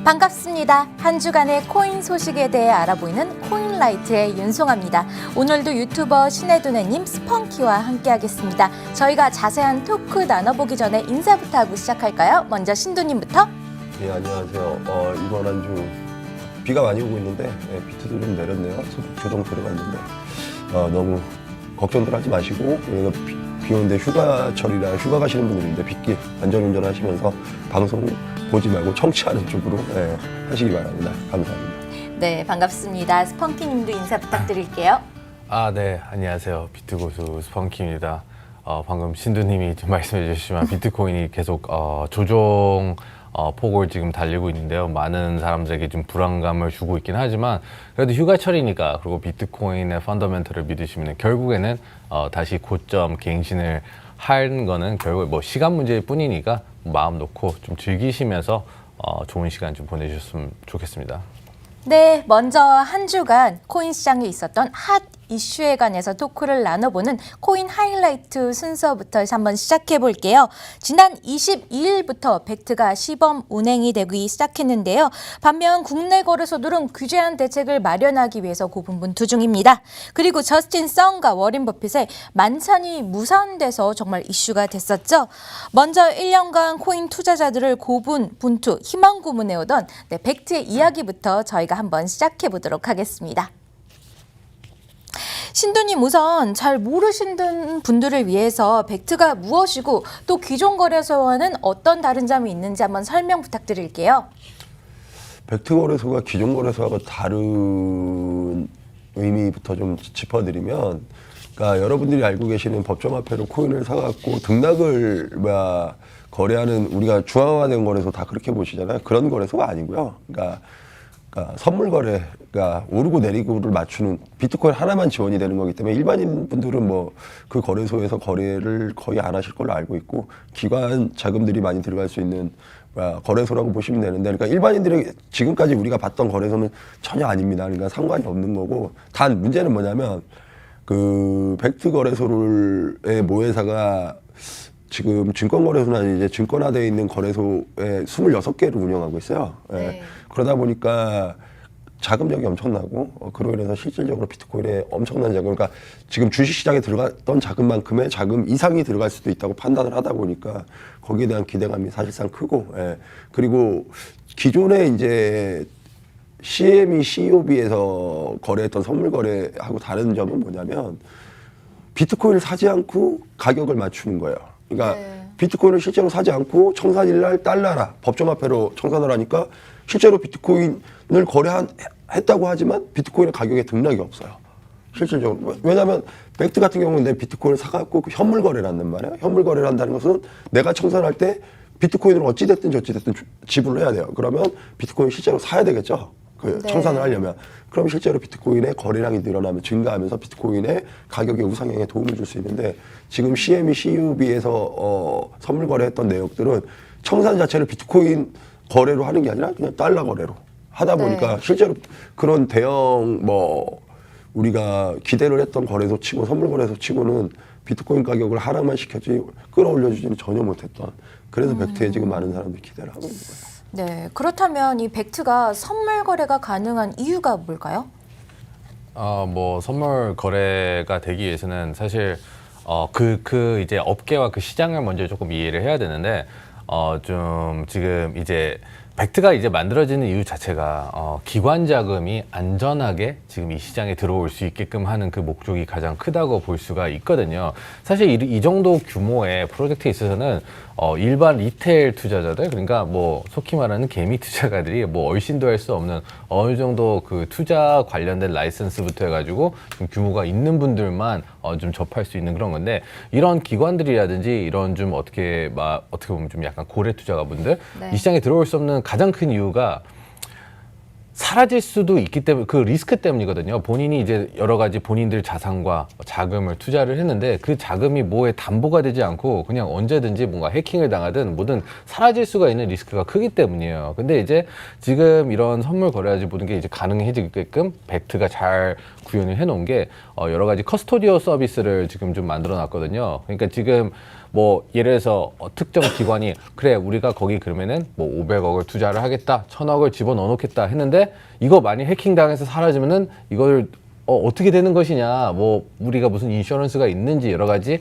반갑습니다. 한 주간의 코인 소식에 대해 알아보이는 코인라이트의 윤송아입니다. 오늘도 유튜버 신혜두네님 스펀키와 함께하겠습니다. 저희가 자세한 토크 나눠보기 전에 인사부터 하고 시작할까요? 먼저 신두님부터. 네, 안녕하세요. 이번 한 주 비가 많이 오고 있는데 비트도 좀 내렸네요. 소폭 조정 들어갔는데 너무 걱정들 하지 마시고 비 오는데 휴가철이라 휴가 가시는 분들인데 빗길 안전운전 하시면서 방송 보지 말고 청취하는 쪽으로 하시기 바랍니다. 감사합니다. 네, 반갑습니다. 스펀키님도 인사 부탁드릴게요. 네, 안녕하세요. 비트고수 스펀키입니다. 방금 신두님이 말씀해 주셨지만 비트코인이 계속 조정 폭을 지금 달리고 있는데요. 많은 사람들에게 좀 불안감을 주고 있긴 하지만 그래도 휴가철이니까, 그리고 비트코인의 펀더멘털을 믿으시면 결국에는 다시 고점 갱신을 하는 거는 결국 뭐 시간 문제일 뿐이니까 마음 놓고 좀 즐기시면서 좋은 시간 좀 보내주셨으면 좋겠습니다. 네, 먼저 한 주간 코인 시장에 있었던 핫 이슈에 관해서 토크를 나눠보는 코인 하이라이트 순서부터 한번 시작해 볼게요. 지난 22일부터 벡트가 시범 운행이 되기 시작했는데요. 반면 국내 거래소들은 규제한 대책을 마련하기 위해서 고군분투 중입니다. 그리고 저스틴 성과 워렌 버핏의 만찬이 무산돼서 정말 이슈가 됐었죠. 먼저 1년간 코인 투자자들을 고군분투, 희망 고문해오던 벡트의 이야기부터 저희가 한번 시작해 보도록 하겠습니다. 신두님, 우선 잘 모르시는 분들을 위해서 벡트가 무엇이고 또 기존 거래소와는 어떤 다른 점이 있는지 한번 설명 부탁드릴게요. 벡트 거래소가 기존 거래소하고 다른 의미부터 좀 짚어드리면, 그러니까 여러분들이 알고 계시는 법정화폐로 코인을 사갖고 등락을 거래하는, 우리가 중앙화된 거래소 다 그렇게 보시잖아요. 그런 거래소가 아니고요. 그러니까 선물 거래가 오르고 내리고를 맞추는, 비트코인 하나만 지원이 되는 거기 때문에 일반인 분들은 뭐 그 거래소에서 거래를 거의 안 하실 걸로 알고 있고, 기관 자금들이 많이 들어갈 수 있는 거래소라고 보시면 되는데, 그러니까 일반인들이 지금까지 우리가 봤던 거래소는 전혀 아닙니다. 그러니까 상관이 없는 거고, 단 문제는 뭐냐면 그 벡트 거래소의 모회사가 지금 증권거래소나 이제 증권화되어 있는 거래소에 26개를 운영하고 있어요. 네. 그러다 보니까 자금력이 엄청나고, 그로 인해서 실질적으로 비트코인에 엄청난 자금, 그러니까 지금 주식시장에 들어갔던 자금만큼의 자금 이상이 들어갈 수도 있다고 판단을 하다 보니까 거기에 대한 기대감이 사실상 크고, 그리고 기존에 이제 CME, COB에서 거래했던 선물 거래하고 다른 점은 뭐냐면 비트코인을 사지 않고 가격을 맞추는 거예요. 그러니까 비트코인을 실제로 사지 않고 청산일날 달러라 법정화폐로 청산을 하니까 실제로 비트코인을 거래했다고 하지만 비트코인의 가격에 등락이 없어요. 실질적으로. 왜냐하면 벡트 같은 경우는 내 비트코인을 사갖고 현물 거래를 한단 말이에요. 현물 거래를 한다는 것은 내가 청산할 때 비트코인을 어찌됐든 저찌됐든 지불을 해야 돼요. 그러면 비트코인 실제로 사야 되겠죠. 청산을 하려면. 그럼 실제로 비트코인의 거래량이 늘어나면 증가하면서 비트코인의 가격의 우상향에 도움을 줄 수 있는데, 지금 CME, CUB에서 선물 거래했던 내역들은 청산 자체를 비트코인 거래로 하는 게 아니라 그냥 달러 거래로 하다 보니까 실제로 그런 대형 우리가 기대를 했던 거래소 치고 선물 거래소 치고는 비트코인 가격을 하락만 시켰지 끌어올려주지는 전혀 못했던, 그래서 벡트에 지금 많은 사람들이 기대를 하고 있는 거예요. 네, 그렇다면 이 벡트가 선물 거래가 가능한 이유가 뭘까요? 뭐 선물 거래가 되기 위해서는 사실 이제 업계와 그 시장을 먼저 조금 이해를 해야 되는데, 좀 지금 이제 벡트가 이제 만들어지는 이유 자체가 기관 자금이 안전하게 지금 이 시장에 들어올 수 있게끔 하는 그 목적이 가장 크다고 볼 수가 있거든요. 사실 이 정도 규모의 프로젝트에 있어서는 일반 리테일 투자자들, 그러니까 뭐 속히 말하는 개미 투자가들이 뭐 얼씬도 할 수 없는 어느 정도 그 투자 관련된 라이선스부터 해가지고 좀 규모가 있는 분들만 좀 접할 수 있는 그런 건데, 이런 기관들이라든지 이런 좀 어떻게 보면 좀 약간 고래 투자가분들 이 시장에 들어올 수 없는 가장 큰 이유가 사라질 수도 있기 때문에, 그 리스크 때문이거든요. 본인이 이제 여러 가지 본인들 자산과 자금을 투자를 했는데 그 자금이 뭐에 담보가 되지 않고 그냥 언제든지 뭔가 해킹을 당하든 뭐든 사라질 수가 있는 리스크가 크기 때문이에요. 근데 이제 지금 이런 선물 거래하지 모든 게 이제 가능해지게끔 벡트가 잘 구현을 해놓은 게 여러 가지 커스토디어 서비스를 지금 좀 만들어 놨거든요. 그러니까 지금 뭐 예를 들어서 특정 기관이 그래 우리가 거기 그러면은 뭐 500억을 투자를 하겠다, 1000억을 집어넣어 놓겠다 했는데 이거 많이 해킹당해서 사라지면은 이걸 어떻게 되는 것이냐, 뭐 우리가 무슨 인슈런스가 있는지 여러 가지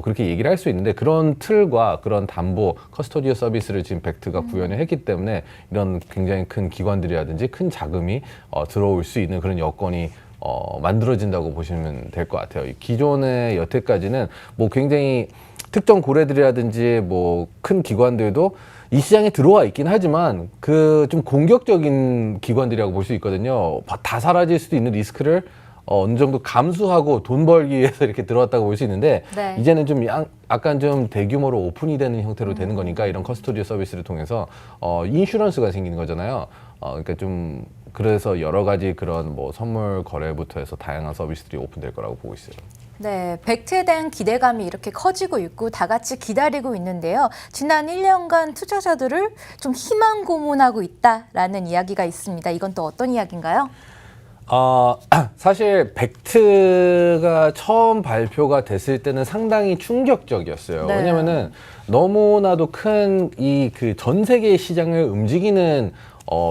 그렇게 얘기를 할 수 있는데, 그런 틀과 그런 담보 커스토디어 서비스를 지금 벡트가 구현을 했기 때문에 이런 굉장히 큰 기관들이라든지 큰 자금이 들어올 수 있는 그런 여건이 만들어진다고 보시면 될 것 같아요. 기존의 여태까지는 뭐 굉장히 특정 고래들이라든지 뭐 큰 기관들도 이 시장에 들어와 있긴 하지만 그 좀 공격적인 기관들이라고 볼 수 있거든요. 다 사라질 수도 있는 리스크를 어느 정도 감수하고 돈 벌기 위해서 이렇게 들어왔다고 볼 수 있는데, 네. 이제는 좀 약간 좀 대규모로 오픈이 되는 형태로 되는 거니까 이런 커스토디어 서비스를 통해서 인슈런스가 생기는 거잖아요. 그러니까 좀 그래서 여러 가지 그런 뭐 선물 거래부터 해서 다양한 서비스들이 오픈될 거라고 보고 있어요. 네, 벡트에 대한 기대감이 이렇게 커지고 있고 다 같이 기다리고 있는데요. 지난 1년간 투자자들을 좀 희망 고문하고 있다라는 이야기가 있습니다. 이건 또 어떤 이야기인가요? 사실 벡트가 처음 발표가 됐을 때는 상당히 충격적이었어요. 네. 왜냐면은 너무나도 큰 이 그 전 세계 시장을 움직이는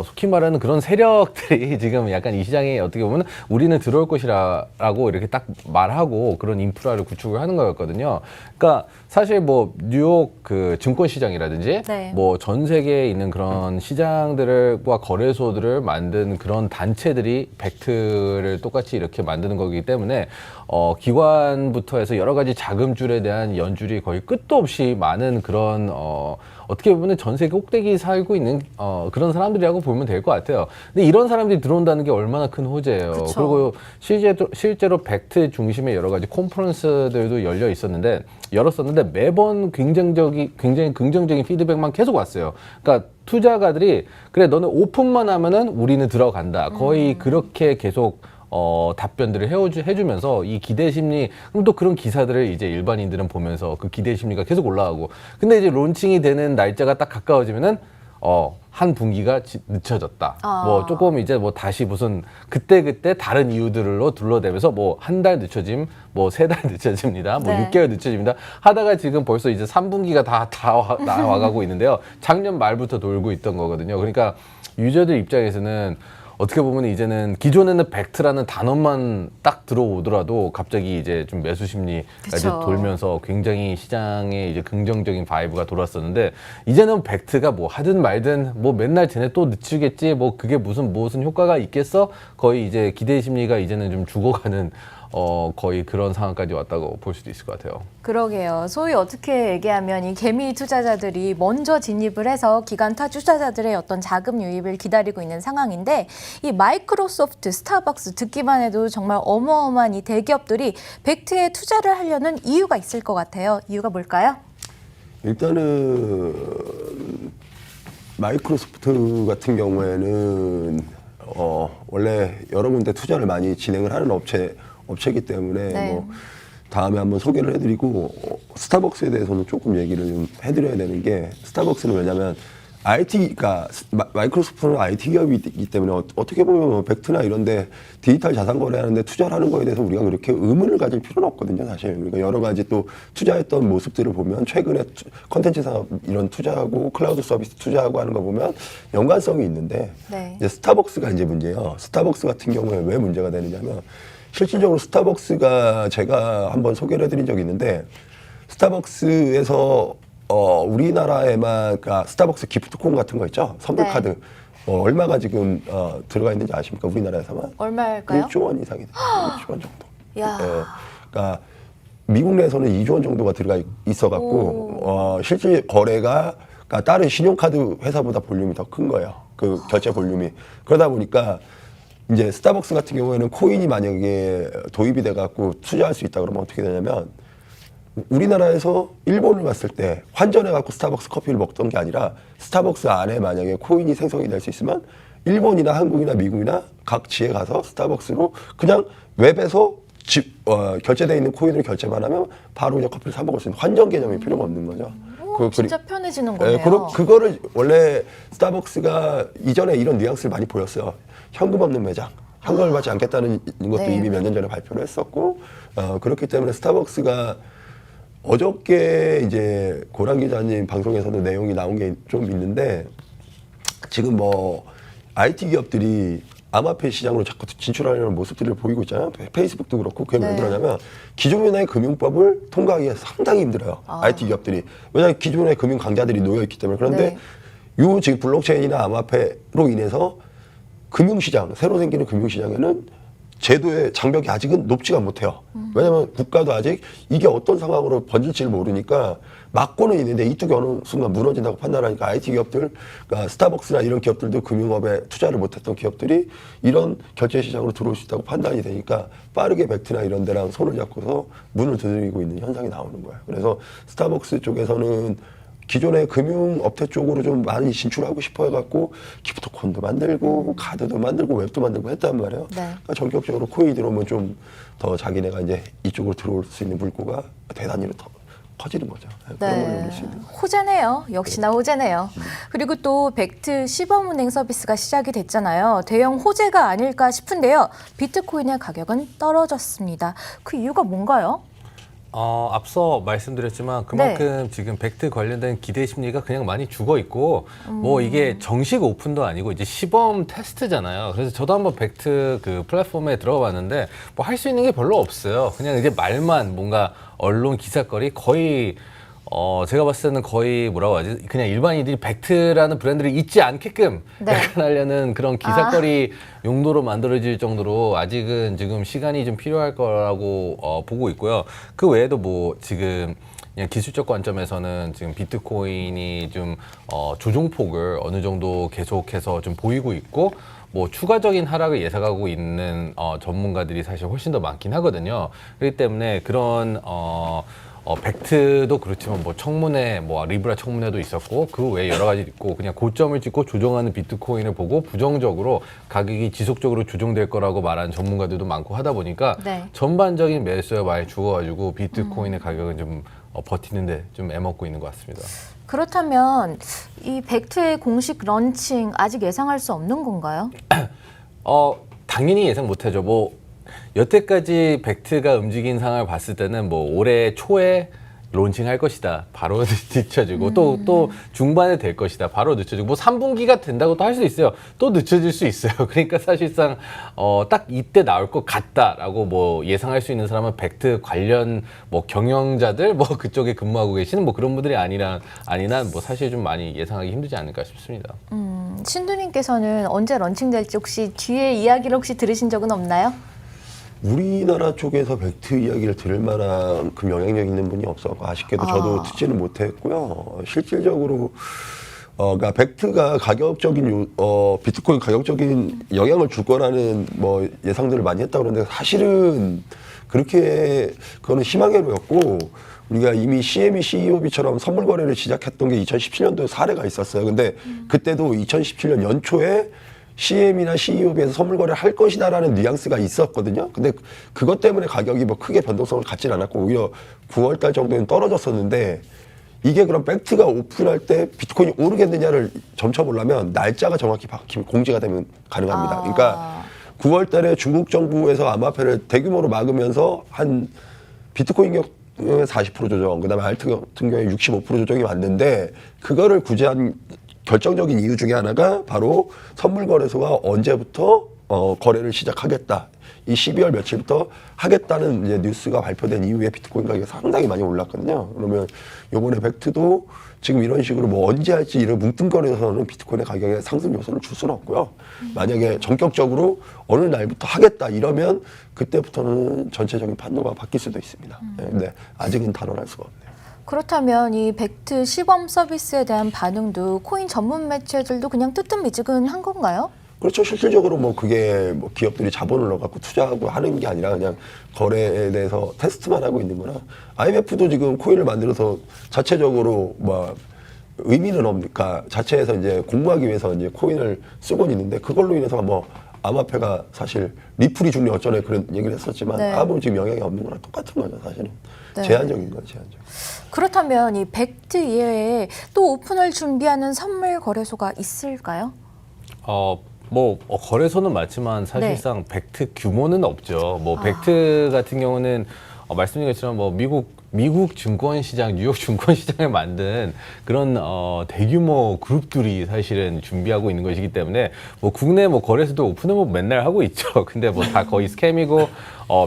속히 말하는 그런 세력들이 지금 약간 이 시장에 어떻게 보면 우리는 들어올 것이라고 이렇게 딱 말하고 그런 인프라를 구축을 하는 거였거든요. 그러니까 사실 뭐 뉴욕 그 증권 시장이라든지 네. 뭐 전 세계에 있는 그런 시장들과 거래소들을 만든 그런 단체들이 벡트를 똑같이 이렇게 만드는 거기 때문에 기관부터 해서 여러 가지 자금줄에 대한 연줄이 거의 끝도 없이 많은 그런 어떻게 보면 전 세계 꼭대기 살고 있는 그런 사람들이라고 보면 될 것 같아요. 근데 이런 사람들이 들어온다는 게 얼마나 큰 호재예요. 그쵸. 그리고 실제로 벡트 중심의 여러 가지 콘퍼런스들도 열었었는데 매번 굉장히 긍정적인 피드백만 계속 왔어요. 그러니까 투자가들이 그래 너는 오픈만 하면은 우리는 들어간다. 거의 그렇게 계속 답변들을 해주면서 이 기대 심리, 그럼 또 그런 기사들을 이제 일반인들은 보면서 그 기대 심리가 계속 올라가고, 근데 이제 론칭이 되는 날짜가 딱 가까워지면은 한 분기가 늦춰졌다. 뭐 조금 이제 뭐 다시 무슨 그때 다른 이유들로 둘러대면서 뭐 한 달 늦춰짐, 뭐 3달 늦춰집니다. 뭐 네. 6개월 늦춰집니다. 하다가 지금 벌써 이제 3분기가 다 와가고 있는데요. 작년 말부터 돌고 있던 거거든요. 그러니까 유저들 입장에서는 어떻게 보면 이제는 기존에는 벡트라는 단어만 딱 들어오더라도 갑자기 이제 좀 매수 심리가 이제 그쵸. 돌면서 굉장히 시장에 이제 긍정적인 바이브가 돌았었는데, 이제는 벡트가 뭐 하든 말든 뭐 맨날 쟤네 또 늦추겠지 뭐 그게 무슨 효과가 있겠어? 거의 이제 기대 심리가 이제는 좀 죽어가는 거의 그런 상황까지 왔다고 볼 수도 있을 것 같아요. 그러게요. 소위 어떻게 얘기하면 이 개미 투자자들이 먼저 진입을 해서 기관 투자자들의 어떤 자금 유입을 기다리고 있는 상황인데, 이 마이크로소프트, 스타벅스 듣기만 해도 정말 어마어마한 이 대기업들이 벡트에 투자를 하려는 이유가 있을 것 같아요. 이유가 뭘까요? 일단은 마이크로소프트 같은 경우에는 원래 여러 군데 투자를 많이 진행을 하는 업체이기 때문에 네. 뭐 다음에 한번 소개를 해드리고, 스타벅스에 대해서는 조금 얘기를 좀 해드려야 되는 게, 스타벅스는 왜냐면 IT가 마이크로소프트는 IT 기업이기 때문에 어떻게 보면 뭐 벡트나 이런데 디지털 자산 거래하는데 투자를 하는 거에 대해서 우리가 그렇게 의문을 가질 필요는 없거든요, 사실. 우리가 여러 가지 또 투자했던 모습들을 보면 최근에 컨텐츠 산업 이런 투자하고 클라우드 서비스 투자하고 하는 거 보면 연관성이 있는데, 네. 이제 스타벅스가 이제 문제예요. 스타벅스 같은 경우에 왜 문제가 되느냐면, 실질적으로 스타벅스가 제가 한번 소개를 해드린 적이 있는데, 스타벅스에서 우리나라에만, 그러니까 스타벅스 기프트콘 같은 거 있죠? 선물 네. 카드. 얼마가 지금 들어가 있는지 아십니까? 우리나라에서만? 얼마일까요? 1조 원이 상이 돼요. 1조 원 정도. 야. 예. 그러니까 미국 내에서는 2조 원 정도가 들어가 있어갖고 실질 거래가, 그러니까 다른 신용카드 회사보다 볼륨이 더 큰 거예요. 그 결제 볼륨이. 그러다 보니까 이제 스타벅스 같은 경우에는 코인이 만약에 도입이 돼갖고 투자할 수 있다 그러면 어떻게 되냐면, 우리나라에서 일본을 갔을 때 환전해갖고 스타벅스 커피를 먹던 게 아니라, 스타벅스 안에 만약에 코인이 생성이 될 수 있으면 일본이나 한국이나 미국이나 각 지에 가서 스타벅스로 그냥 웹에서 결제되어 있는 코인으로 결제만 하면 바로 이제 커피를 사 먹을 수 있는, 환전 개념이 필요가 없는 거죠. 진짜 편해지는 거네요. 그거를 원래 스타벅스가 이전에 이런 뉘앙스를 많이 보였어요. 현금 없는 매장, 현금을 받지 않겠다는 것도 네. 이미 몇 년 전에 발표를 했었고, 그렇기 때문에 스타벅스가 어저께 이제 고란 기자님 방송에서도 내용이 나온 게 좀 있는데 지금 뭐 IT 기업들이 암호화폐 시장으로 자꾸 진출하려는 모습들을 보이고 있잖아요. 페이스북도 그렇고 그게 왜 네. 그러냐면 기존의 금융법을 통과하기가 상당히 힘들어요. IT 기업들이. 왜냐하면 기존의 금융 강자들이 놓여 있기 때문에. 그런데 요 지금 블록체인이나 암호화폐로 인해서 금융시장, 새로 생기는 금융시장에는 제도의 장벽이 아직은 높지가 못해요. 왜냐하면 국가도 아직 이게 어떤 상황으로 번질지를 모르니까 막고는 있는데 이쪽이 어느 순간 무너진다고 판단하니까 IT 기업들, 그러니까 스타벅스나 이런 기업들도 금융업에 투자를 못했던 기업들이 이런 결제 시장으로 들어올 수 있다고 판단이 되니까 빠르게 벡트나 이런 데랑 손을 잡고서 문을 두드리고 있는 현상이 나오는 거예요. 그래서 스타벅스 쪽에서는 기존의 금융업체 쪽으로 좀 많이 진출하고 싶어 해갖고 기프트콘도 만들고 카드도 만들고 웹도 만들고 했단 말이에요. 네. 그러니까 전격적으로 코인이 들어오면 좀 더 자기네가 이제 이쪽으로 들어올 수 있는 물꼬가 대단히 더 커지는 거죠. 그런 걸 네. 노릴 수 있는 거예요. 호재네요. 역시나 호재네요. 그리고 또 벡트 시범운행 서비스가 시작이 됐잖아요. 대형 호재가 아닐까 싶은데요. 비트코인의 가격은 떨어졌습니다. 그 이유가 뭔가요? 앞서 말씀드렸지만 그만큼 지금 벡트 관련된 기대 심리가 그냥 많이 죽어 있고 뭐 이게 정식 오픈도 아니고 이제 시범 테스트잖아요. 그래서 저도 한번 벡트 그 플랫폼에 들어가 봤는데 뭐 할 수 있는 게 별로 없어요. 그냥 이제 말만 뭔가 언론 기사거리 거의 제가 봤을 때는 거의 뭐라고 하지? 그냥 일반인들이 벡트라는 브랜드를 잊지 않게끔 네. 약간 하려는 그런 기사거리 용도로 만들어질 정도로 아직은 지금 시간이 좀 필요할 거라고 보고 있고요. 그 외에도 뭐 지금 그냥 기술적 관점에서는 지금 비트코인이 좀 조종폭을 어느 정도 계속해서 좀 보이고 있고 뭐 추가적인 하락을 예상하고 있는 전문가들이 사실 훨씬 더 많긴 하거든요. 그렇기 때문에 그런 벡트도 그렇지만 뭐 청문회, 뭐 리브라 청문회도 있었고 그 외에 여러 가지 있고 그냥 고점을 찍고 조정하는 비트코인을 보고 부정적으로 가격이 지속적으로 조정될 거라고 말하는 전문가들도 많고 하다 보니까 네. 전반적인 매수가 많이 죽어가지고 비트코인의 가격은 좀 버티는데 좀 애먹고 있는 것 같습니다. 그렇다면 이 벡트의 공식 런칭 아직 예상할 수 없는 건가요? 당연히 예상 못하죠. 뭐 여태까지 벡트가 움직인 상황을 봤을 때는 뭐 올해 초에 론칭할 것이다. 바로 늦춰지고 또 중반에 될 것이다. 바로 늦춰지고 뭐 3분기가 된다고 또 할 수 있어요. 또 늦춰질 수 있어요. 그러니까 사실상 딱 이때 나올 것 같다라고 뭐 예상할 수 있는 사람은 벡트 관련 뭐 경영자들 뭐 그쪽에 근무하고 계시는 뭐 그런 분들이 아니란 뭐 사실 좀 많이 예상하기 힘들지 않을까 싶습니다. 신두님께서는 언제 런칭될지 혹시 뒤에 이야기를 혹시 들으신 적은 없나요? 우리나라 쪽에서 벡트 이야기를 들을 만한 그 영향력 있는 분이 없어서 아쉽게도 저도 듣지는 못했고요. 실질적으로 그러니까 벡트가 가격적인 비트코인 가격적인 영향을 줄 거라는 뭐 예상들을 많이 했다 그러는데 사실은 그렇게 그거는 희망회로였고 우리가 이미 CME, CEOB처럼 선물 거래를 시작했던 게 2017년도에 사례가 있었어요. 근데 그때도 2017년 연초에 CM이나 CEOB에서 선물 거래를 할 것이다라는 뉘앙스가 있었거든요. 근데 그것 때문에 가격이 뭐 크게 변동성을 갖진 않았고 오히려 9월 달 정도에는 떨어졌었는데 이게 그럼 벡트가 오픈할 때 비트코인이 오르겠느냐를 점쳐보려면 날짜가 정확히 공지가 되면 가능합니다. 그러니까 9월 달에 중국 정부에서 암호화폐를 대규모로 막으면서 한 비트코인 경우에 40% 조정, 그다음에 알트 같은 경우에 65% 조정이 왔는데 그거를 구제한 결정적인 이유 중에 하나가 바로 선물거래소가 언제부터 거래를 시작하겠다. 이 12월 며칠부터 하겠다는 이제 뉴스가 발표된 이후에 비트코인 가격이 상당히 많이 올랐거든요. 그러면 요번에 벡트도 지금 이런 식으로 뭐 언제 할지 이런 뭉뚱거려서는 비트코인의 가격에 상승 요소를 줄 수는 없고요. 만약에 전격적으로 어느 날부터 하겠다 이러면 그때부터는 전체적인 판도가 바뀔 수도 있습니다. 근데 아직은 단언할 수가 없네요. 그렇다면 이 벡트 시범 서비스에 대한 반응도 코인 전문 매체들도 그냥 뜨뜻미지근한 건가요? 그렇죠. 실질적으로 뭐 그게 뭐 기업들이 자본을 넣어갖고 투자하고 하는 게 아니라 그냥 거래에 대해서 테스트만 하고 있는 거나 IMF도 지금 코인을 만들어서 자체적으로 뭐 의미는 없으니까 자체에서 이제 공부하기 위해서 이제 코인을 쓰고 있는데 그걸로 인해서 뭐 암호화폐가 사실 리플이 중요 어쩌네 그런 얘기를 했었지만 네. 아무 지금 영향이 없는 거랑 똑같은 거죠 사실은. 네. 제한적인 거예요 제한적. 그렇다면 이 벡트 이외에 또 오픈을 준비하는 선물 거래소가 있을까요? 거래소는 맞지만 사실상 벡트 규모는 없죠. 벡트 같은 경우는 말씀드린 것처럼 뭐 미국 증권 시장, 뉴욕 증권 시장을 만든 그런 대규모 그룹들이 사실은 준비하고 있는 것이기 때문에 뭐 국내 뭐 거래소도 오픈업 맨날 하고 있죠. 근데 뭐 다 거의 스캠이고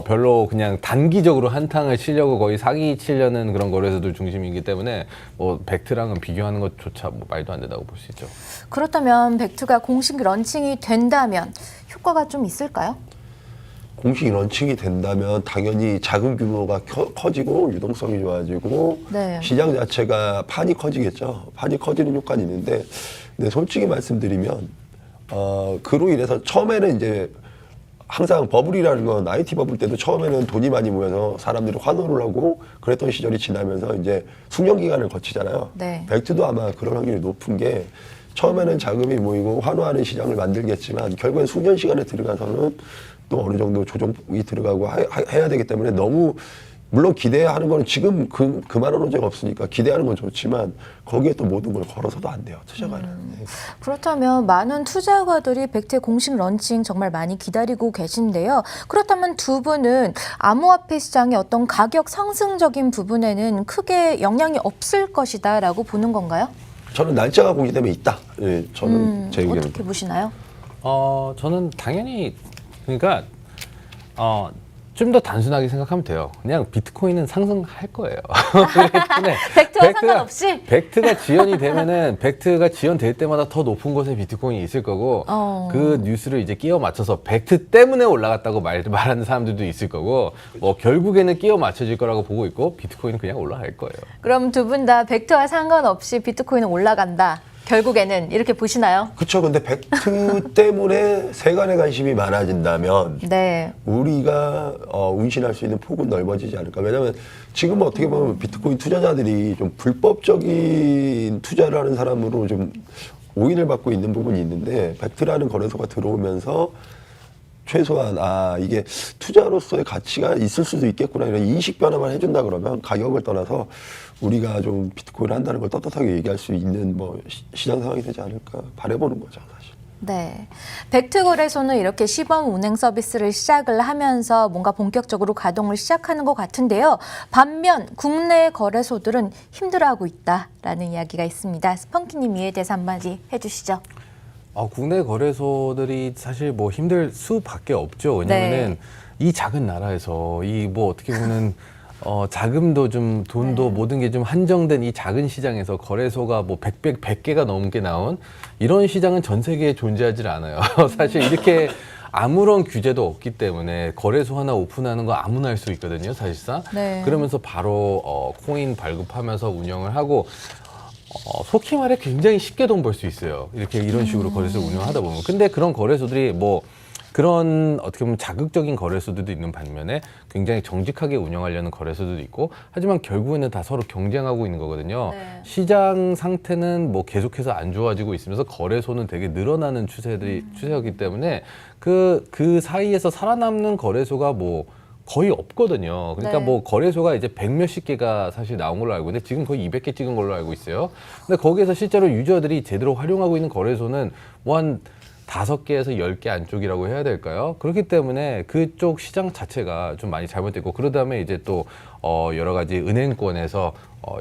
별로 그냥 단기적으로 한탕을 치려고 거의 사기 치려는 그런 거래소들 중심이기 때문에 뭐 벡트랑은 비교하는 것조차 뭐 말도 안 된다고 볼 수 있죠. 그렇다면 벡트가 공식 런칭이 된다면 효과가 좀 있을까요? 공식 런칭이 된다면 당연히 자금 규모가 커지고 유동성이 좋아지고 네. 시장 자체가 판이 커지겠죠. 판이 커지는 효과는 있는데, 근데 솔직히 말씀드리면 그로 인해서 처음에는 이제 항상 버블이라는 건 IT 버블 때도 처음에는 돈이 많이 모여서 사람들이 환호를 하고 그랬던 시절이 지나면서 이제 숙련 기간을 거치잖아요. 네. 벡트도 아마 그런 확률이 높은 게 처음에는 자금이 모이고 환호하는 시장을 만들겠지만 결국엔 숙련 시간에 들어가서는 또 어느 정도 조정이 들어가고 해야 되기 때문에 너무 물론 기대하는 거는 지금 그만한 문제가 없으니까 기대하는 건 좋지만 거기에 또 모든 걸 걸어서도 안 돼요. 투자가는. 네. 그렇다면 많은 투자가들이 벡트의 공식 런칭 정말 많이 기다리고 계신데요. 그렇다면 두 분은 암호화폐 시장의 어떤 가격 상승적인 부분에는 크게 영향이 없을 것이다라고 보는 건가요? 저는 날짜가 공개되면 있다. 예, 저는 제 의견은. 어떻게 보시나요? 저는 당연히 그러니까 좀 더 단순하게 생각하면 돼요. 그냥 비트코인은 상승할 거예요. 벡트와 상관없이? 벡트가 지연이 되면은 벡트가 지연될 때마다 더 높은 곳에 비트코인이 있을 거고 그 뉴스를 이제 끼워 맞춰서 벡트 때문에 올라갔다고 말하는 사람들도 있을 거고 뭐 결국에는 끼워 맞춰질 거라고 보고 있고 비트코인은 그냥 올라갈 거예요. 그럼 두 분 다 벡트와 상관없이 비트코인은 올라간다. 결국에는 이렇게 보시나요? 그렇죠. 근데 벡트 때문에 세간의 관심이 많아진다면 네. 우리가 운신할 수 있는 폭은 넓어지지 않을까. 왜냐하면 지금 어떻게 보면 비트코인 투자자들이 좀 불법적인 투자를 하는 사람으로 좀 오인을 받고 있는 부분이 있는데 벡트라는 거래소가 들어오면서 최소한 이게 투자로서의 가치가 있을 수도 있겠구나 이런 인식 변화만 해준다 그러면 가격을 떠나서 우리가 좀 비트코인을 한다는 걸 떳떳하게 얘기할 수 있는 뭐 시장 상황이 되지 않을까 바라보는 거죠 사실. 네. 벡트 거래소는 이렇게 시범 운행 서비스를 시작을 하면서 뭔가 본격적으로 가동을 시작하는 것 같은데요. 반면 국내 거래소들은 힘들어하고 있다라는 이야기가 있습니다. 스펑키님 이에 대해서 한마디 해주시죠. 국내 거래소들이 사실 뭐 힘들 수밖에 없죠. 왜냐면은 이 작은 나라에서 이 뭐 어떻게 보면 자금도 좀 돈도 모든 게 좀 한정된 이 작은 시장에서 거래소가 뭐 100개가 넘게 나온 이런 시장은 전 세계에 존재하지 않아요. 사실 이렇게 아무런 규제도 없기 때문에 거래소 하나 오픈하는 거 아무나 할 수 있거든요, 사실상. 네. 그러면서 바로 코인 발급하면서 운영을 하고 속히 말해 굉장히 쉽게 돈 벌 수 있어요. 이런 식으로 거래소를 운영하다 보면. 근데 그런 거래소들이 뭐 그런 어떻게 보면 자극적인 거래소들도 있는 반면에 굉장히 정직하게 운영하려는 거래소들도 있고 하지만 결국에는 다 서로 경쟁하고 있는 거거든요. 네. 시장 상태는 뭐 계속해서 안 좋아지고 있으면서 거래소는 되게 늘어나는 추세였기 때문에 그 사이에서 살아남는 거래소가 뭐 거의 없거든요. 그러니까 네. 뭐 거래소가 이제 100몇십 개가 사실 나온 걸로 알고 있는데 지금 거의 200개 찍은 걸로 알고 있어요. 근데 거기에서 실제로 유저들이 제대로 활용하고 있는 거래소는 뭐 한 5개에서 10개 안쪽이라고 해야 될까요? 그렇기 때문에 그쪽 시장 자체가 좀 많이 잘못됐고 그러다 보면 이제 또 여러 가지 은행권에서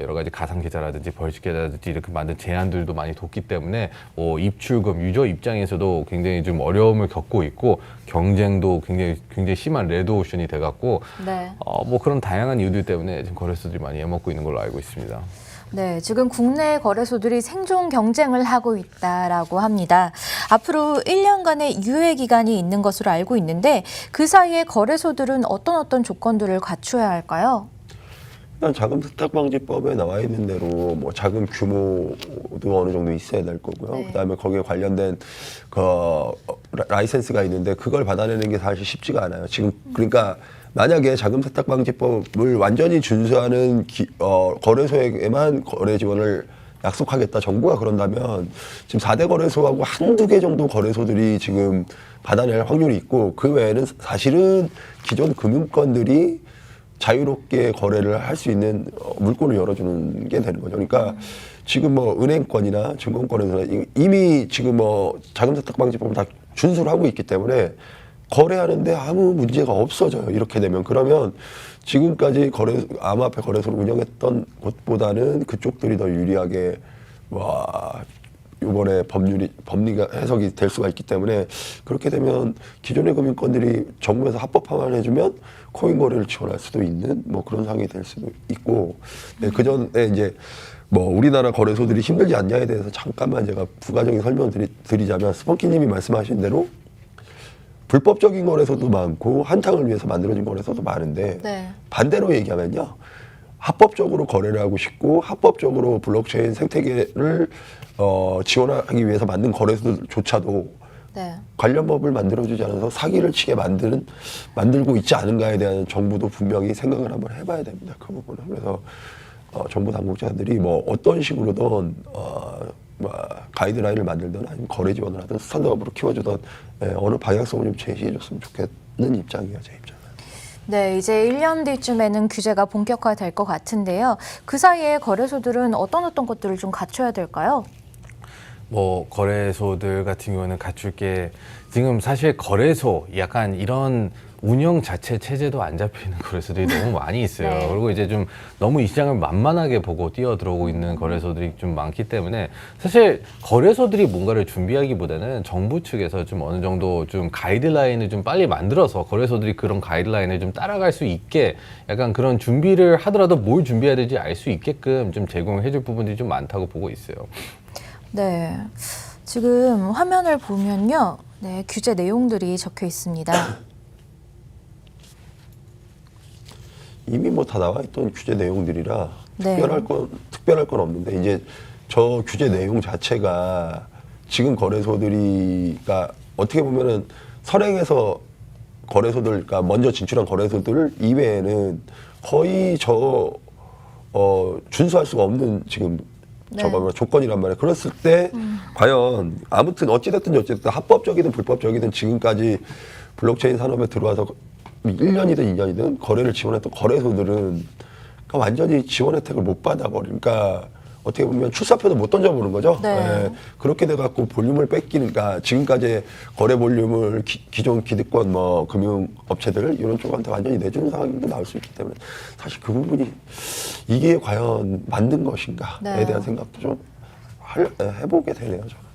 여러 가지 가상계좌라든지 벌칙계좌라든지 이렇게 만든 제한들도 많이 뒀기 때문에 입출금 유저 입장에서도 굉장히 좀 어려움을 겪고 있고 경쟁도 굉장히 심한 레드오션이 돼갖고 네. 뭐 그런 다양한 이유들 때문에 지금 거래소들이 많이 애먹고 있는 걸로 알고 있습니다. 네, 지금 국내 거래소들이 생존 경쟁을 하고 있다라고 합니다. 앞으로 1년간의 유예 기간이 있는 것으로 알고 있는데 그 사이에 거래소들은 어떤 조건들을 갖춰야 할까요? 일단 자금 세탁방지법에 나와 있는 대로 뭐 자금 규모도 어느 정도 있어야 될 거고요. 네. 그다음에 거기에 관련된 라이센스가 있는데 그걸 받아내는 게 사실 쉽지가 않아요. 지금 그러니까 만약에 자금 세탁방지법을 완전히 준수하는 거래소에게만 거래 지원을 약속하겠다 정부가 그런다면 지금 4대 거래소하고 한두 개 정도 거래소들이 지금 받아낼 확률이 있고 그 외에는 사실은 기존 금융권들이 자유롭게 거래를 할 수 있는 물꼬를 열어주는 게 되는 거죠. 그러니까 지금 뭐 은행권이나 증권권에서 이미 지금 뭐 자금 세탁방지법을 다 준수를 하고 있기 때문에 거래하는데 아무 문제가 없어져요. 이렇게 되면. 그러면 지금까지 암호화폐 거래소를 운영했던 곳보다는 그쪽들이 더 유리하게 이번에 법리가 해석이 될 수가 있기 때문에 그렇게 되면 기존의 금융권들이 정부에서 합법화만 해주면 코인 거래를 지원할 수도 있는 뭐 그런 상황이 될 수도 있고 네, 그 전에 이제 뭐 우리나라 거래소들이 힘들지 않냐에 대해서 잠깐만 제가 부가적인 설명을 드리자면 스펀키님이 말씀하신 대로 불법적인 거래소도 많고 한탕을 위해서 만들어진 거래소도 많은데 네. 반대로 얘기하면요. 합법적으로 거래를 하고 싶고 합법적으로 블록체인 생태계를 지원하기 위해서 만든 거래소들조차도 네. 관련 법을 만들어주지 않아서 사기를 치게 만들고 있지 않은가에 대한 정부도 분명히 생각을 한번 해봐야 됩니다. 그 부분은. 그래서 정부 당국자들이 뭐 어떤 식으로든 가이드라인을 만들든 아니면 거래 지원을 하든 스탠드업으로 키워주든 어느 방향성을 좀 제시해줬으면 좋겠는 입장이에요. 제 입장은. 네, 이제 1년 뒤쯤에는 규제가 본격화될 것 같은데요. 그 사이에 거래소들은 어떤 것들을 좀 갖춰야 될까요? 뭐 거래소들 같은 경우는 갖출 게 지금 사실 거래소 약간 이런 운영 자체 체제도 안 잡히는 거래소들이 너무 많이 있어요. 네. 그리고 이제 좀 너무 이 시장을 만만하게 보고 뛰어들어오고 있는 거래소들이 좀 많기 때문에 사실 거래소들이 뭔가를 준비하기보다는 정부 측에서 좀 어느 정도 좀 가이드라인을 좀 빨리 만들어서 거래소들이 그런 가이드라인을 좀 따라갈 수 있게 약간 그런 준비를 하더라도 뭘 준비해야 될지 알 수 있게끔 좀 제공해 줄 부분들이 좀 많다고 보고 있어요. 네, 지금 화면을 보면요. 네, 규제 내용들이 적혀 있습니다. 이미 뭐 다 나와 있던 규제 내용들이라 네. 특별할 건 없는데 이제 저 규제 내용 자체가 지금 거래소들이가 어떻게 보면은 선행해서 거래소들, 그러니까 먼저 진출한 거래소들 이외에는 거의 준수할 수가 없는 지금 네. 조건이란 말이에요. 그랬을 때 과연 아무튼 어찌됐든 합법적이든 불법적이든 지금까지 블록체인 산업에 들어와서 1년이든 2년이든 거래를 지원했던 거래소들은 완전히 지원 혜택을 못 받아버리니까 어떻게 보면 출사표도 못 던져보는 거죠. 네. 예, 그렇게 돼갖고 볼륨을 뺏기니까 지금까지 거래 볼륨을 기존 기득권 뭐 금융업체들 이런 쪽한테 완전히 내주는 상황도 나올 수 있기 때문에 사실 그 부분이 이게 과연 맞는 것인가에 네. 대한 생각도 좀 해보게 되네요. 저는.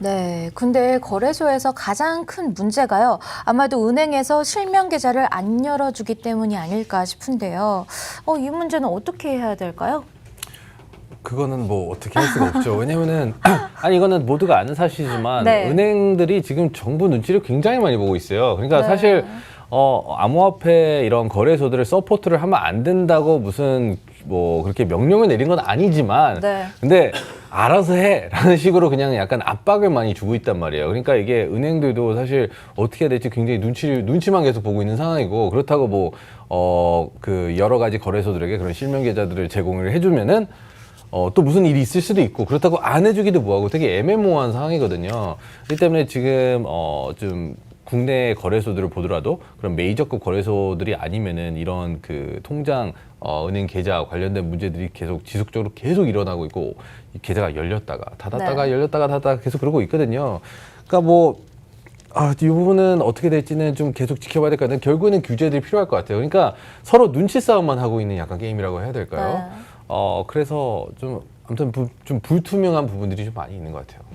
네, 근데 거래소에서 가장 큰 문제가요. 아마도 은행에서 실명 계좌를 안 열어주기 때문이 아닐까 싶은데요. 이 문제는 어떻게 해야 될까요? 그거는 뭐 어떻게 할 수가 없죠. 왜냐면은 아니 이거는 모두가 아는 사실이지만 네. 은행들이 지금 정부 눈치를 굉장히 많이 보고 있어요. 그러니까 네. 사실 암호화폐 이런 거래소들을 서포트를 하면 안 된다고 무슨 뭐 그렇게 명령을 내린 건 아니지만 네. 근데 알아서 해라는 식으로 그냥 약간 압박을 많이 주고 있단 말이에요. 그러니까 이게 은행들도 사실 어떻게 해야 될지 굉장히 눈치만 계속 보고 있는 상황이고 그렇다고 뭐 그 여러 가지 거래소들에게 그런 실명 계좌들을 제공을 해주면은 또 무슨 일이 있을 수도 있고 그렇다고 안 해주기도 뭐하고 되게 애매모호한 상황이거든요. 그렇기 때문에 지금 좀 국내 거래소들을 보더라도 그런 메이저급 거래소들이 아니면은 이런 그 통장 은행 계좌 관련된 문제들이 지속적으로 일어나고 있고 이 계좌가 열렸다가 닫았다가 네. 열렸다가 닫았다가 계속 그러고 있거든요. 그러니까 뭐 이 부분은 어떻게 될지는 좀 계속 지켜봐야 될 것 같아요. 결국에는 규제들이 필요할 것 같아요. 그러니까 서로 눈치 싸움만 하고 있는 약간 게임이라고 해야 될까요? 네. 그래서 좀 아무튼 좀 불투명한 부분들이 좀 많이 있는 것 같아요.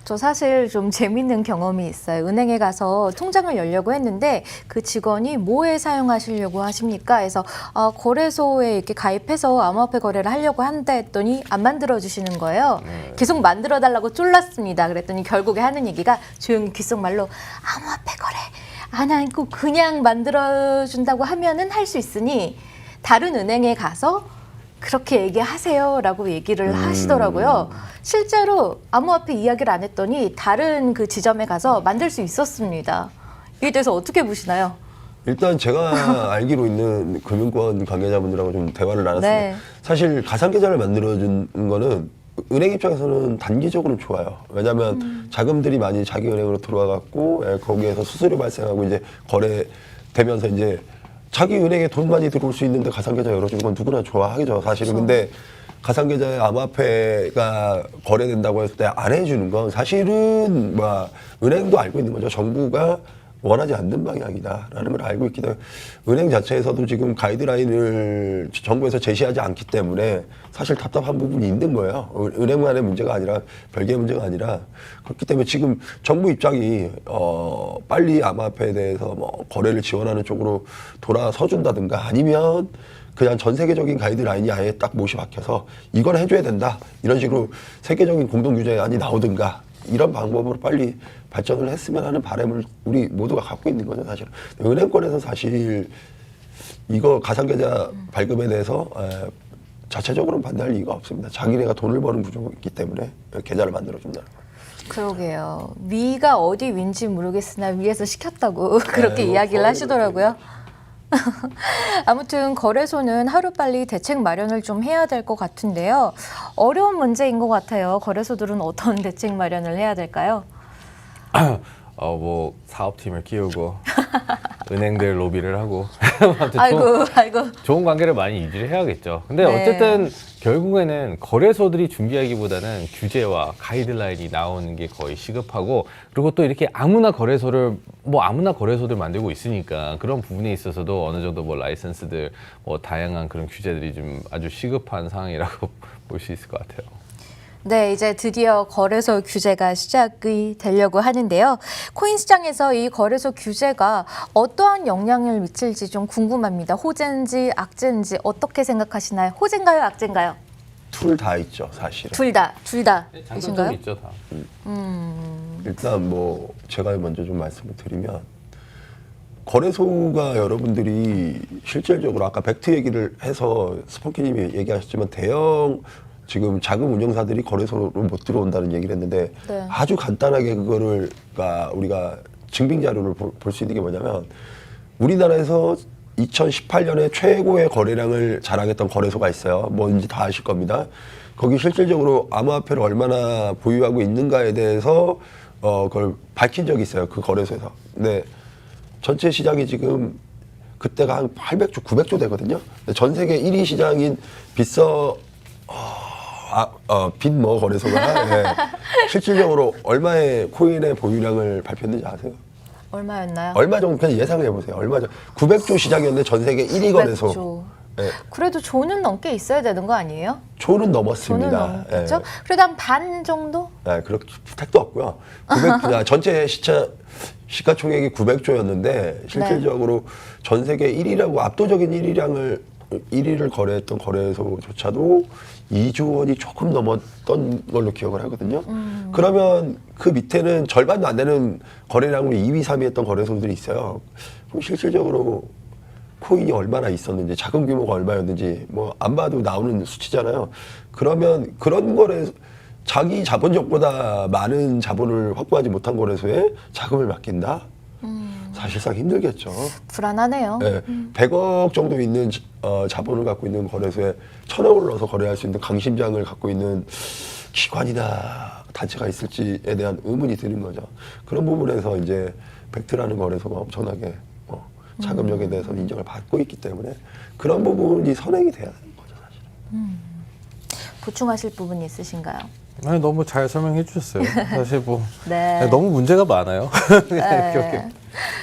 저 사실 좀 재밌는 경험이 있어요. 은행에 가서 통장을 열려고 했는데 그 직원이 뭐에 사용하시려고 하십니까? 해서 거래소에 이렇게 가입해서 암호화폐 거래를 하려고 한다 했더니 안 만들어 주시는 거예요. 계속 만들어 달라고 쫄랐습니다. 그랬더니 결국에 하는 얘기가 조용히 귓속말로 암호화폐 거래 안 하고 그냥 만들어 준다고 하면은 할 수 있으니 다른 은행에 가서 그렇게 얘기하세요라고 얘기를 하시더라고요. 실제로 암호화폐 이야기를 안 했더니 다른 그 지점에 가서 만들 수 있었습니다. 이에 대해서 어떻게 보시나요? 일단 제가 알기로 있는 금융권 관계자분들하고 좀 대화를 나눴습니다. 네. 사실 가상계좌를 만들어주는 거는 은행 입장에서는 단기적으로 좋아요. 왜냐하면 자금들이 많이 자기 은행으로 들어와갖고 거기에서 수수료 발생하고 이제 거래되면서 이제 자기 은행에 돈 많이 들어올 수 있는데 가상계좌 열어주는 건 누구나 좋아하겠죠, 사실은. 그렇죠. 근데 가상계좌에 암호화폐가 거래된다고 했을 때 안 해주는 건 사실은 은행도 알고 있는 거죠. 정부가 원하지 않는 방향이다라는 걸 알고 있기 때문에 은행 자체에서도 지금 가이드라인을 정부에서 제시하지 않기 때문에 사실 답답한 부분이 있는 거예요. 은행만의 문제가 아니라 별개의 문제가 아니라 그렇기 때문에 지금 정부 입장이 빨리 암호화폐에 대해서 뭐 거래를 지원하는 쪽으로 돌아서 준다든가 아니면 그냥 전 세계적인 가이드라인이 아예 딱 못이 박혀서 이건 해줘야 된다 이런 식으로 세계적인 공동규제안이 나오든가 이런 방법으로 빨리 발전을 했으면 하는 바람을 우리 모두가 갖고 있는 거죠, 사실은. 은행권에서 사실 이거 가상계좌 발급에 대해서 자체적으로는 반대할 이유가 없습니다. 자기네가 돈을 버는 구조가 있기 때문에 계좌를 만들어준다는 거예요. 그러게요. 위가 어디 위인지 모르겠으나 위에서 시켰다고 그렇게 이야기를 하시더라고요. 아무튼 거래소는 하루빨리 대책 마련을 좀 해야 될 것 같은데요. 어려운 문제인 것 같아요. 거래소들은 어떤 대책 마련을 해야 될까요? 뭐 사업팀을 키우고 은행들 로비를 하고 아무튼 아이고. 좋은 관계를 많이 유지를 해야겠죠. 근데 네. 어쨌든 결국에는 거래소들이 준비하기보다는 규제와 가이드라인이 나오는 게 거의 시급하고 그리고 또 이렇게 아무나 거래소들 만들고 있으니까 그런 부분에 있어서도 어느 정도 뭐 라이선스들 뭐 다양한 그런 규제들이 좀 아주 시급한 상황이라고 볼 수 있을 것 같아요. 네, 이제 드디어 거래소 규제가 시작이 되려고 하는데요. 코인 시장에서 이 거래소 규제가 어떠한 영향을 미칠지 좀 궁금합니다. 호재인지 악재인지 어떻게 생각하시나요? 호재인가요, 악재인가요? 둘 다 있죠, 사실은. 둘 다. 장단점이 이신가요? 있죠, 다. 일단 뭐 제가 먼저 좀 말씀을 드리면 거래소가 여러분들이 실질적으로 아까 벡트 얘기를 해서 스펀키님이 얘기하셨지만 대형 지금 자금 운용사들이 거래소로 못 들어온다는 얘기를 했는데 네. 아주 간단하게 그거를 우리가 증빙 자료를 볼 수 있는 게 뭐냐면 우리나라에서 2018년에 최고의 거래량을 자랑했던 거래소가 있어요. 뭔지 다 아실 겁니다. 거기 실질적으로 암호화폐를 얼마나 보유하고 있는가에 대해서 그걸 밝힌 적이 있어요. 그 거래소에서. 근데 전체 시장이 지금 그때가 한 800조, 900조 되거든요. 근데 전 세계 1위 시장인 빈머 거래소가 실질적으로 얼마의 코인의 보유량을 발표했는지 아세요? 얼마였나요? 얼마 정도 그냥 예상해 보세요. 얼마 정도 900조 시장이었는데 전 세계 1위 거래소. 900조. 예, 그래도 조는 넘게 있어야 되는 거 아니에요? 조는 조는 넘었습니다. 넘겠죠? 그래도 한 반 정도? 그렇게 택도 없고요. 900, 전체 시가총액이 900조였는데 실질적으로 전 세계 1위라고 압도적인 1위를 거래했던 거래소조차도 2조 원이 조금 넘었던 걸로 기억을 하거든요. 그러면 그 밑에는 절반도 안 되는 거래량으로 2위, 3위 했던 거래소들이 있어요. 그럼 실질적으로 코인이 얼마나 있었는지, 자금 규모가 얼마였는지 뭐 안 봐도 나오는 수치잖아요. 그러면 그런 거래 자기 자본력보다 많은 자본을 확보하지 못한 거래소에 자금을 맡긴다? 사실상 힘들겠죠. 불안하네요. 네, 100억 정도 있는 자본을 갖고 있는 거래소에 1,000억을 넣어서 거래할 수 있는 강심장을 갖고 있는 기관이나 단체가 있을지에 대한 의문이 드는 거죠. 그런 부분에서 이제 벡트라는 거래소가 엄청나게 자금력에 대해서는 인정을 받고 있기 때문에 그런 부분이 선행이 돼야 되는 거죠, 사실은. 보충하실 부분이 있으신가요? 아니, 너무 잘 설명해 주셨어요. 사실 뭐 네. 너무 문제가 많아요. 그냥 이렇게.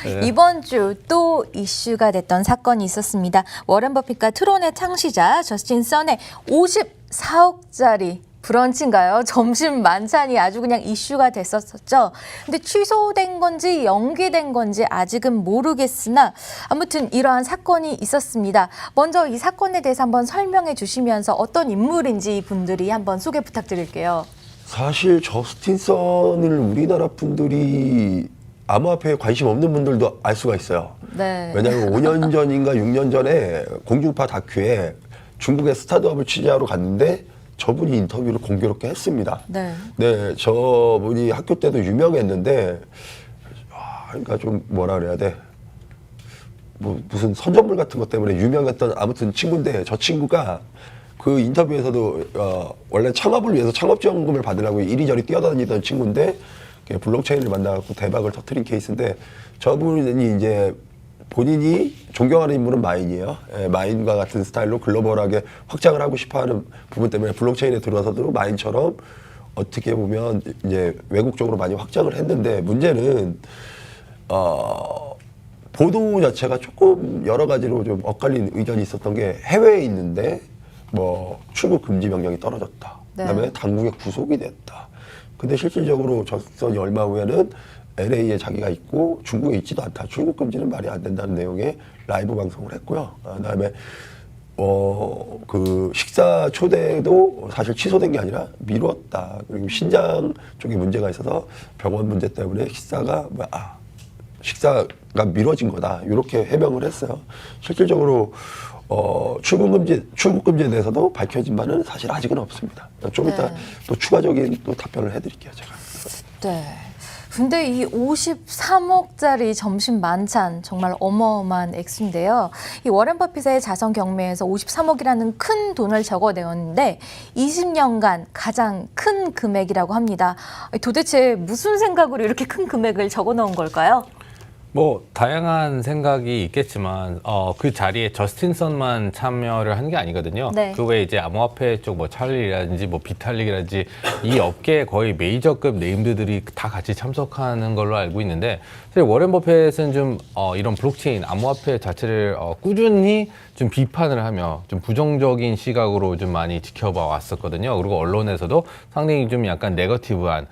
네. 이번 주 또 이슈가 됐던 사건이 있었습니다. 워렌 버핏과 트론의 창시자 저스틴 선의 54억짜리 브런치인가요? 점심 만찬이 아주 그냥 이슈가 됐었죠. 근데 취소된 건지 연기된 건지 아직은 모르겠으나 아무튼 이러한 사건이 있었습니다. 먼저 이 사건에 대해서 한번 설명해 주시면서 어떤 인물인지 분들이 한번 소개 부탁드릴게요. 사실 저스틴 선을 우리나라 분들이 암호화폐에 관심 없는 분들도 알 수가 있어요. 네. 왜냐하면 5년 전인가 6년 전에 공중파 다큐에 중국의 스타트업을 취재하러 갔는데 저분이 인터뷰를 공교롭게 했습니다. 네. 네, 저분이 학교 때도 유명했는데, 그러니까 좀 뭐라 그래야 돼. 뭐 무슨 선전물 같은 것 때문에 유명했던 아무튼 친구인데 저 친구가 그 인터뷰에서도 원래 창업을 위해서 창업지원금을 받으려고 이리저리 뛰어다니던 친구인데 블록체인을 만나갖고 대박을 터뜨린 케이스인데 저분이 이제 본인이 존경하는 인물은 마인이에요. 마인과 같은 스타일로 글로벌하게 확장을 하고 싶어하는 부분 때문에 블록체인에 들어와서도 마인처럼 어떻게 보면 이제 외국 쪽으로 많이 확장을 했는데 문제는 보도 자체가 조금 여러 가지로 좀 엇갈린 의견이 있었던 게 해외에 있는데 뭐 출국 금지 명령이 떨어졌다. 네. 그다음에 당국에 구속이 됐다. 근데 실질적으로 접선이 얼마 후에는 LA에 자기가 있고 중국에 있지도 않다. 출국 금지는 말이 안 된다는 내용의 라이브 방송을 했고요. 그다음에 그 식사 초대도 사실 취소된 게 아니라 미뤘다. 그리고 신장 쪽에 문제가 있어서 병원 문제 때문에 식사가 미뤄진 거다. 이렇게 해명을 했어요. 실질적으로 출국 금지에 대해서도 밝혀진 바는 사실 아직은 없습니다. 좀 이따 네. 또 추가적인 또 답변을 해드릴게요, 제가. 네. 근데 이 53억짜리 점심 만찬 정말 어마어마한 액수인데요. 이 워렌 버핏의 자선 경매에서 53억이라는 큰 돈을 적어내었는데 20년간 가장 큰 금액이라고 합니다. 도대체 무슨 생각으로 이렇게 큰 금액을 적어놓은 걸까요? 뭐 다양한 생각이 있겠지만 그 자리에 저스틴 선만 참여를 한 게 아니거든요. 네. 그 외에 이제 암호화폐 쪽 뭐 찰리라든지 뭐 비탈릭이라든지 이 업계의 거의 메이저급 네임드들이 다 같이 참석하는 걸로 알고 있는데 사실 워렌 버핏은 좀 이런 블록체인 암호화폐 자체를 꾸준히 좀 비판을 하며 좀 부정적인 시각으로 좀 많이 지켜봐 왔었거든요. 그리고 언론에서도 상당히 좀 약간 네거티브한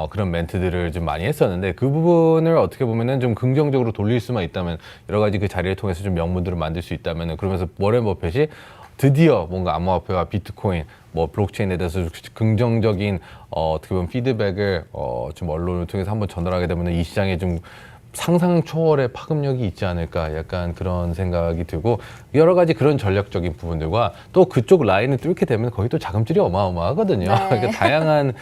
그런 멘트들을 좀 많이 했었는데 그 부분을 어떻게 보면은 좀 긍정적으로 돌릴 수만 있다면 여러 가지 그 자리를 통해서 좀 명분들을 만들 수 있다면은 그러면서 워렌 버핏이 드디어 뭔가 암호화폐와 비트코인 뭐 블록체인에 대해서 긍정적인 어떻게 보면 피드백을 좀 언론을 통해서 한번 전달하게 되면은 이 시장에 좀 상상 초월의 파급력이 있지 않을까 약간 그런 생각이 들고 여러 가지 그런 전략적인 부분들과 또 그쪽 라인을 뚫게 되면 거의 또 자금줄이 어마어마하거든요. 네. 그러니까 다양한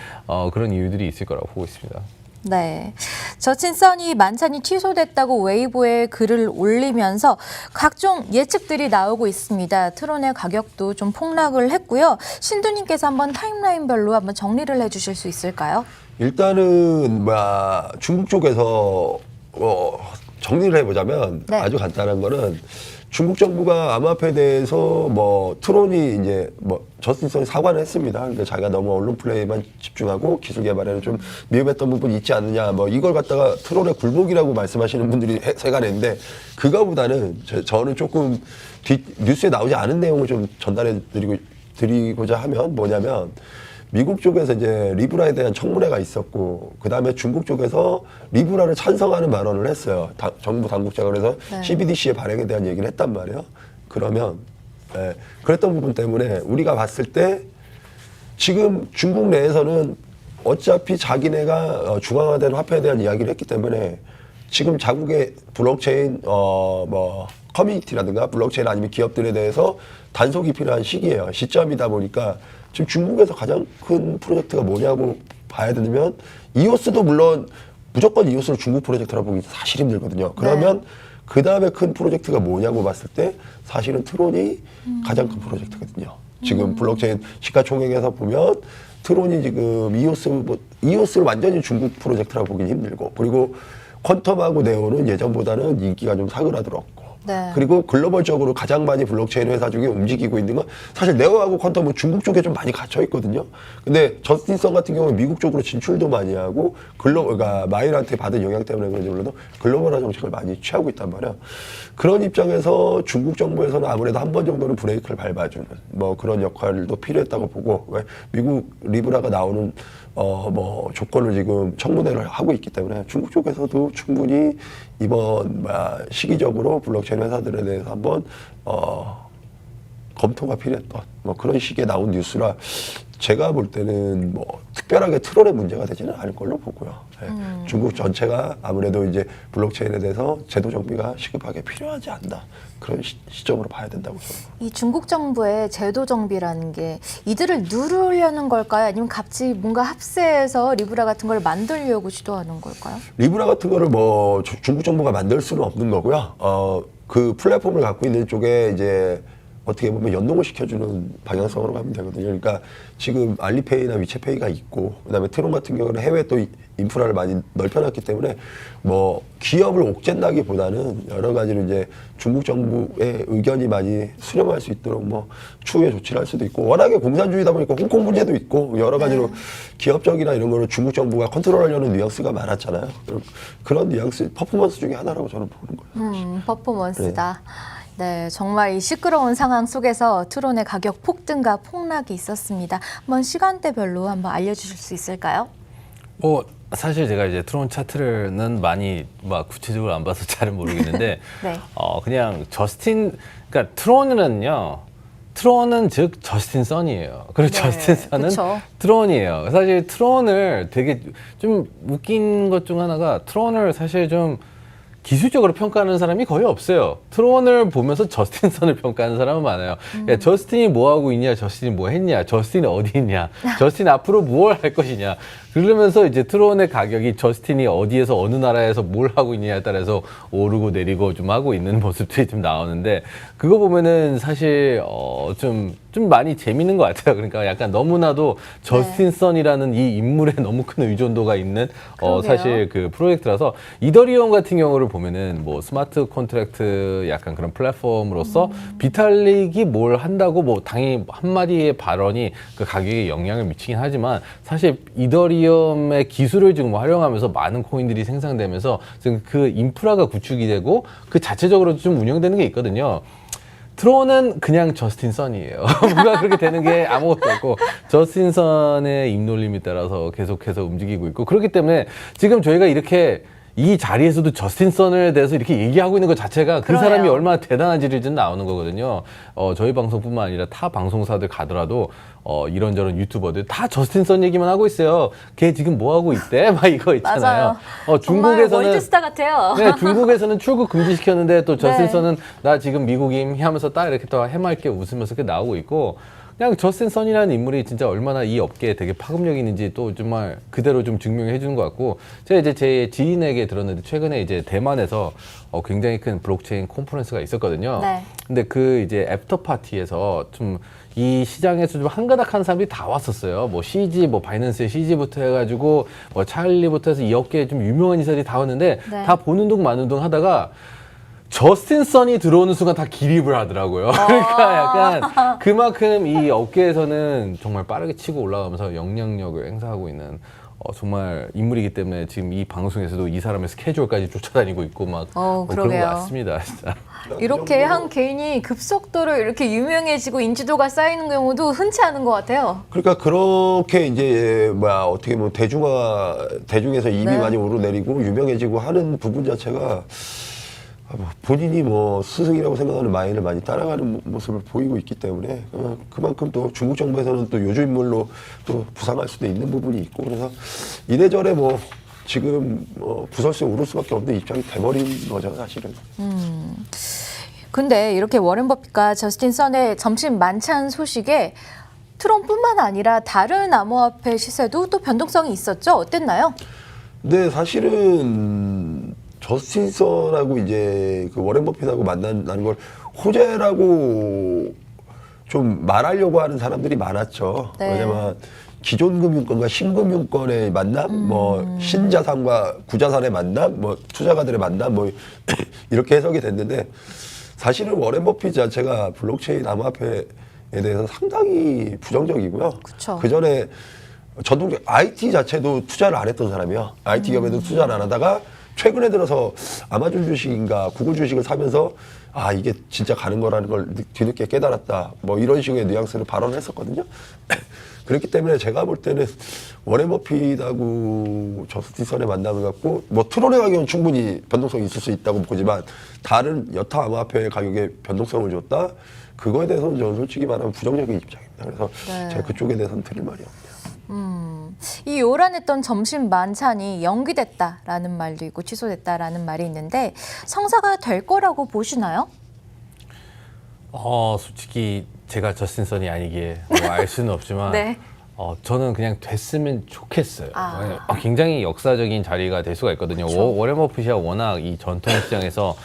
그런 이유들이 있을 거라고 보고 있습니다. 네. 저친 써니 만찬이 취소됐다고 웨이보에 글을 올리면서 각종 예측들이 나오고 있습니다. 트론의 가격도 좀 폭락을 했고요. 신두님께서 한번 타임라인별로 한번 정리를 해주실 수 있을까요? 일단은 중국 쪽에서 정리를 해보자면 네. 아주 간단한 거는 중국 정부가 암호화폐에 대해서 뭐 트론이 이제 뭐 저스틴성이 사과를 했습니다. 그러니까 자기가 너무 언론 플레이만 집중하고 기술 개발에는 좀 미흡했던 부분이 있지 않느냐. 뭐 이걸 갖다가 트론의 굴복이라고 말씀하시는 분들이 세간했는데 그거보다는 저는 조금 뉴스에 나오지 않은 내용을 좀 전달해 드리고자 하면 뭐냐면 미국 쪽에서 이제 리브라에 대한 청문회가 있었고 그 다음에 중국 쪽에서 리브라를 찬성하는 발언을 했어요. 정부 당국자가 그래서 네. CBDC의 발행에 대한 얘기를 했단 말이에요. 그러면 그랬던 부분 때문에 우리가 봤을 때 지금 중국 내에서는 어차피 자기네가 중앙화된 화폐에 대한 이야기를 했기 때문에 지금 자국의 블록체인 뭐 커뮤니티라든가 블록체인 아니면 기업들에 대해서 단속이 필요한 시기예요. 시점이다 보니까 지금 중국에서 가장 큰 프로젝트가 뭐냐고 봐야 되면 이오스도 물론 무조건 이오스를 중국 프로젝트라고 보기 사실 힘들거든요. 그러면 그 다음에 큰 프로젝트가 뭐냐고 봤을 때 사실은 트론이 가장 큰 프로젝트거든요. 지금 블록체인 시가총액에서 보면 트론이 지금 이오스를 완전히 중국 프로젝트라고 보기는 힘들고 그리고 퀀텀하고 네오는 예전보다는 인기가 좀 사그라들었고 네. 그리고 글로벌적으로 가장 많이 블록체인 회사 중에 움직이고 있는 건 사실 네오하고 퀀텀은 중국 쪽에 좀 많이 갇혀 있거든요. 근데 저스틴성 같은 경우는 미국 쪽으로 진출도 많이 하고 그러니까 마일한테 받은 영향 때문에 그런지 몰라도 글로벌화 정책을 많이 취하고 있단 말이야. 그런 입장에서 중국 정부에서는 아무래도 한 번 정도는 브레이크를 밟아주는 뭐 그런 역할도 필요했다고 보고 왜 미국 리브라가 나오는 뭐 조건을 지금 청문회를 하고 있기 때문에 중국 쪽에서도 충분히 이번 시기적으로 블록체인 회사들에 대해서 한번 검토가 필요했던 뭐 그런 식의 나온 뉴스라 제가 볼 때는 뭐 특별하게 트론의 문제가 되지는 않을 걸로 보고요. 중국 전체가 아무래도 이제 블록체인에 대해서 제도 정비가 시급하게 필요하지 않나 그런 시점으로 봐야 된다고 저는. 이 중국 정부의 제도 정비라는 게 이들을 누르려는 걸까요? 아니면 같이 뭔가 합세해서 리브라 같은 걸 만들려고 시도하는 걸까요? 리브라 같은 거를 뭐 중국 정부가 만들 수는 없는 거고요. 그 플랫폼을 갖고 있는 쪽에 이제 어떻게 보면 연동을 시켜주는 방향성으로 가면 되거든요. 그러니까 지금 알리페이나 위챗페이가 있고 그다음에 트론 같은 경우는 해외 또 인프라를 많이 넓혀놨기 때문에 뭐 기업을 옥죄다기보다는 여러 가지로 이제 중국 정부의 의견이 많이 수렴할 수 있도록 뭐 추후에 조치를 할 수도 있고 워낙에 공산주의다 보니까 홍콩 문제도 있고 여러 가지로 기업적이나 이런 거를 중국 정부가 컨트롤하려는 뉘앙스가 많았잖아요. 그런 뉘앙스 퍼포먼스 중에 하나라고 저는 보는 거예요. 퍼포먼스다. 네, 정말 이 시끄러운 상황 속에서 트론의 가격 폭등과 폭락이 있었습니다. 한번 시간대별로 한번 알려주실 수 있을까요? 뭐 사실 제가 이제 트론 차트는 많이 막 구체적으로 안 봐서 잘은 모르겠는데 네. 그냥 그러니까 트론은 즉 저스틴 선이에요. 그리고 네, 저스틴 선은 그쵸. 트론이에요. 사실 트론을 되게 좀 웃긴 것 중 하나가 트론을 사실 좀 기술적으로 평가하는 사람이 거의 없어요. 트론을 보면서 저스틴 선을 평가하는 사람은 많아요. 야, 저스틴이 뭐 하고 있냐, 저스틴이 뭐 했냐, 저스틴이 어디 있냐, 저스틴 앞으로 뭘 할 것이냐. 그러면서 이제 트론의 가격이 저스틴이 어디에서 어느 나라에서 뭘 하고 있냐에 따라서 오르고 내리고 좀 하고 있는 모습들이 좀 나오는데 그거 보면은 사실 좀 많이 재밌는 것 같아요. 그러니까 약간 너무나도 저스틴 선이라는 이 인물에 너무 큰 의존도가 있는 그러게요. 사실 그 프로젝트라서 이더리움 같은 경우를 보면은 뭐 스마트 컨트랙트 약간 그런 플랫폼으로서 비탈릭이 뭘 한다고 뭐 당연히 한마디의 발언이 그 가격에 영향을 미치긴 하지만 사실 이더리움의 기술을 지금 활용하면서 많은 코인들이 생성되면서 지금 그 인프라가 구축이 되고 그 자체적으로 좀 운영되는 게 있거든요. 트론은 그냥 저스틴 선이에요. 뭔가 그렇게 되는 게 아무것도 없고 저스틴 선의 입놀림에 따라서 계속해서 움직이고 있고 그렇기 때문에 지금 저희가 이렇게 이 자리에서도 저스틴 선에 대해서 이렇게 얘기하고 있는 것 자체가 그 그러네요. 사람이 얼마나 대단한지를 좀 나오는 거거든요. 저희 방송뿐만 아니라 타 방송사들 가더라도 이런저런 유튜버들 다 저스틴 선 얘기만 하고 있어요. 걔 지금 뭐 하고 있대? 막 이거 있잖아요. 맞아요. 정말 중국에서는 월드스타 같아요. 네, 중국에서는 출국 금지시켰는데 또 저스틴 네. 선은 나 지금 미국임 하면서 딱 이렇게 또 해맑게 웃으면서 이렇게 나오고 있고 그냥 저스틴 선이라는 인물이 진짜 얼마나 이 업계에 되게 파급력이 있는지 또 정말 그대로 좀 증명해 주는 것 같고 제가 이제 제 지인에게 들었는데 최근에 이제 대만에서 굉장히 큰 블록체인 콘퍼런스가 있었거든요. 네. 근데 그 이제 애프터 파티에서 좀 이 시장에서 좀 한가닥한 사람들이 다 왔었어요. 뭐 CG, 뭐 바이낸스의 CG부터 해가지고 뭐 찰리부터 해서 이 업계에 좀 유명한 인사들이 다 왔는데 네. 다 보는 둥 마는 둥 하다가 저스틴 선이 들어오는 순간 다 기립을 하더라고요. 그러니까 약간 그만큼 이 업계에서는 정말 빠르게 치고 올라가면서 영향력을 행사하고 있는 정말 인물이기 때문에 지금 이 방송에서도 이 사람의 스케줄까지 쫓아다니고 있고 막 그런 것 그러게요. 같습니다. 진짜. 이렇게 한 개인이 급속도로 이렇게 유명해지고 인지도가 쌓이는 경우도 흔치 않은 것 같아요. 그러니까 그렇게 이제 어떻게 보면 대중에서 입이 네. 많이 오르내리고 유명해지고 하는 부분 자체가 본인이 뭐 스승이라고 생각하는 마인을 많이 따라가는 모습을 보이고 있기 때문에 그만큼 또 중국 정부에서는 또 요주 인물로 또 부상할 수도 있는 부분이 있고 그래서 이래저래 뭐 지금 부설수에 오를 수밖에 없는 입장이 돼버린 거죠 사실은. 근데 이렇게 워렌 버핏과 저스틴 선의 점심 만찬 소식에 트론뿐만 아니라 다른 암호화폐 시세도 또 변동성이 있었죠. 어땠나요? 근데 사실은 저스틴 선하고 이제 그 워렌 버핏하고 만나는 걸 호재라고 좀 말하려고 하는 사람들이 많았죠. 네. 왜냐면 기존 금융권과 신금융권의 만남, 뭐 신자산과 구자산의 만남, 뭐 투자가들의 만남, 뭐 이렇게 해석이 됐는데 사실은 워렌 버핏 자체가 블록체인 암호화폐에 대해서 상당히 부정적이고요. 그쵸. 그 전에 전통적 IT 자체도 투자를 안 했던 사람이요. IT 기업에도 투자를 안 하다가 최근에 들어서 아마존 주식인가 구글 주식을 사면서 이게 진짜 가는 거라는 걸 뒤늦게 깨달았다. 뭐 이런 식의 뉘앙스를 발언을 했었거든요. 그렇기 때문에 제가 볼 때는 워렌 버핏하고 저스틴 선의 만남을 갖고 뭐 트론의 가격은 충분히 변동성이 있을 수 있다고 보지만 다른 여타 암호화폐 가격에 변동성을 줬다? 그거에 대해서는 저는 솔직히 말하면 부정적인 입장입니다. 그래서 네. 제가 그쪽에 대해서는 드릴 말이 없네요. 이 요란했던 점심 만찬이 연기됐다라는 말도 있고 취소됐다라는 말이 있는데 성사가 될 거라고 보시나요? 솔직히 제가 저스틴 선이 아니기에 뭐 알 수는 없지만 네. 저는 그냥 됐으면 좋겠어요. 아. 굉장히 역사적인 자리가 될 수가 있거든요. 그렇죠. 워렌 버핏이 워낙 이 전통 시장에서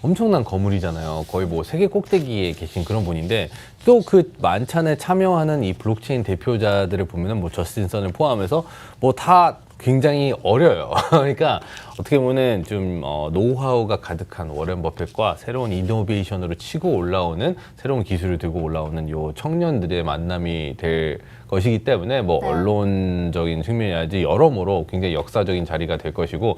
엄청난 거물이잖아요. 거의 뭐 세계 꼭대기에 계신 그런 분인데 또 그 만찬에 참여하는 이 블록체인 대표자들을 보면은 뭐 저스틴 선을 포함해서 뭐 다 굉장히 어려요. 그러니까 어떻게 보면은 좀 노하우가 가득한 워렌 버핏과 새로운 이노베이션으로 치고 올라오는 새로운 기술을 들고 올라오는 요 청년들의 만남이 될 것이기 때문에 뭐 네. 언론적인 측면이라든지 여러모로 굉장히 역사적인 자리가 될 것이고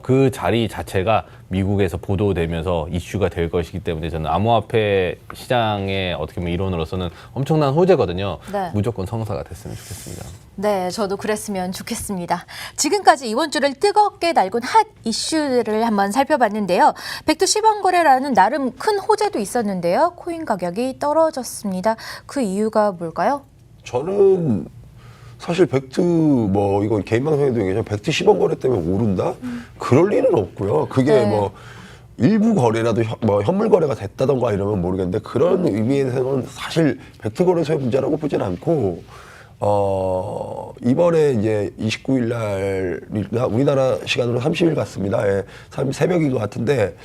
그 자리 자체가 미국에서 보도되면서 이슈가 될 것이기 때문에 저는 암호화폐 시장의 어떻게 보면 일원으로서는 엄청난 호재거든요. 네. 무조건 성사가 됐으면 좋겠습니다. 네, 저도 그랬으면 좋겠습니다. 지금까지 이번 주를 뜨겁게 달군 핫 이슈를 한번 살펴봤는데요. 백두 10원 거래라는 나름 큰 호재도 있었는데요. 코인 가격이 떨어졌습니다. 그 이유가 뭘까요? 저는 사실 벡트 뭐 이건 개인 방송에도 얘기하지만 벡트 10원 거래 때문에 오른다? 그럴 리는 없고요. 그게 네. 뭐 일부 거래라도 뭐 현물 거래가 됐다던가 이러면 모르겠는데 그런 의미에서는 사실 벡트 거래소의 문제라고 보진 않고 이번에 이제 29일 날 우리나라 시간으로 30일 같습니다. 예, 새벽인 것 같은데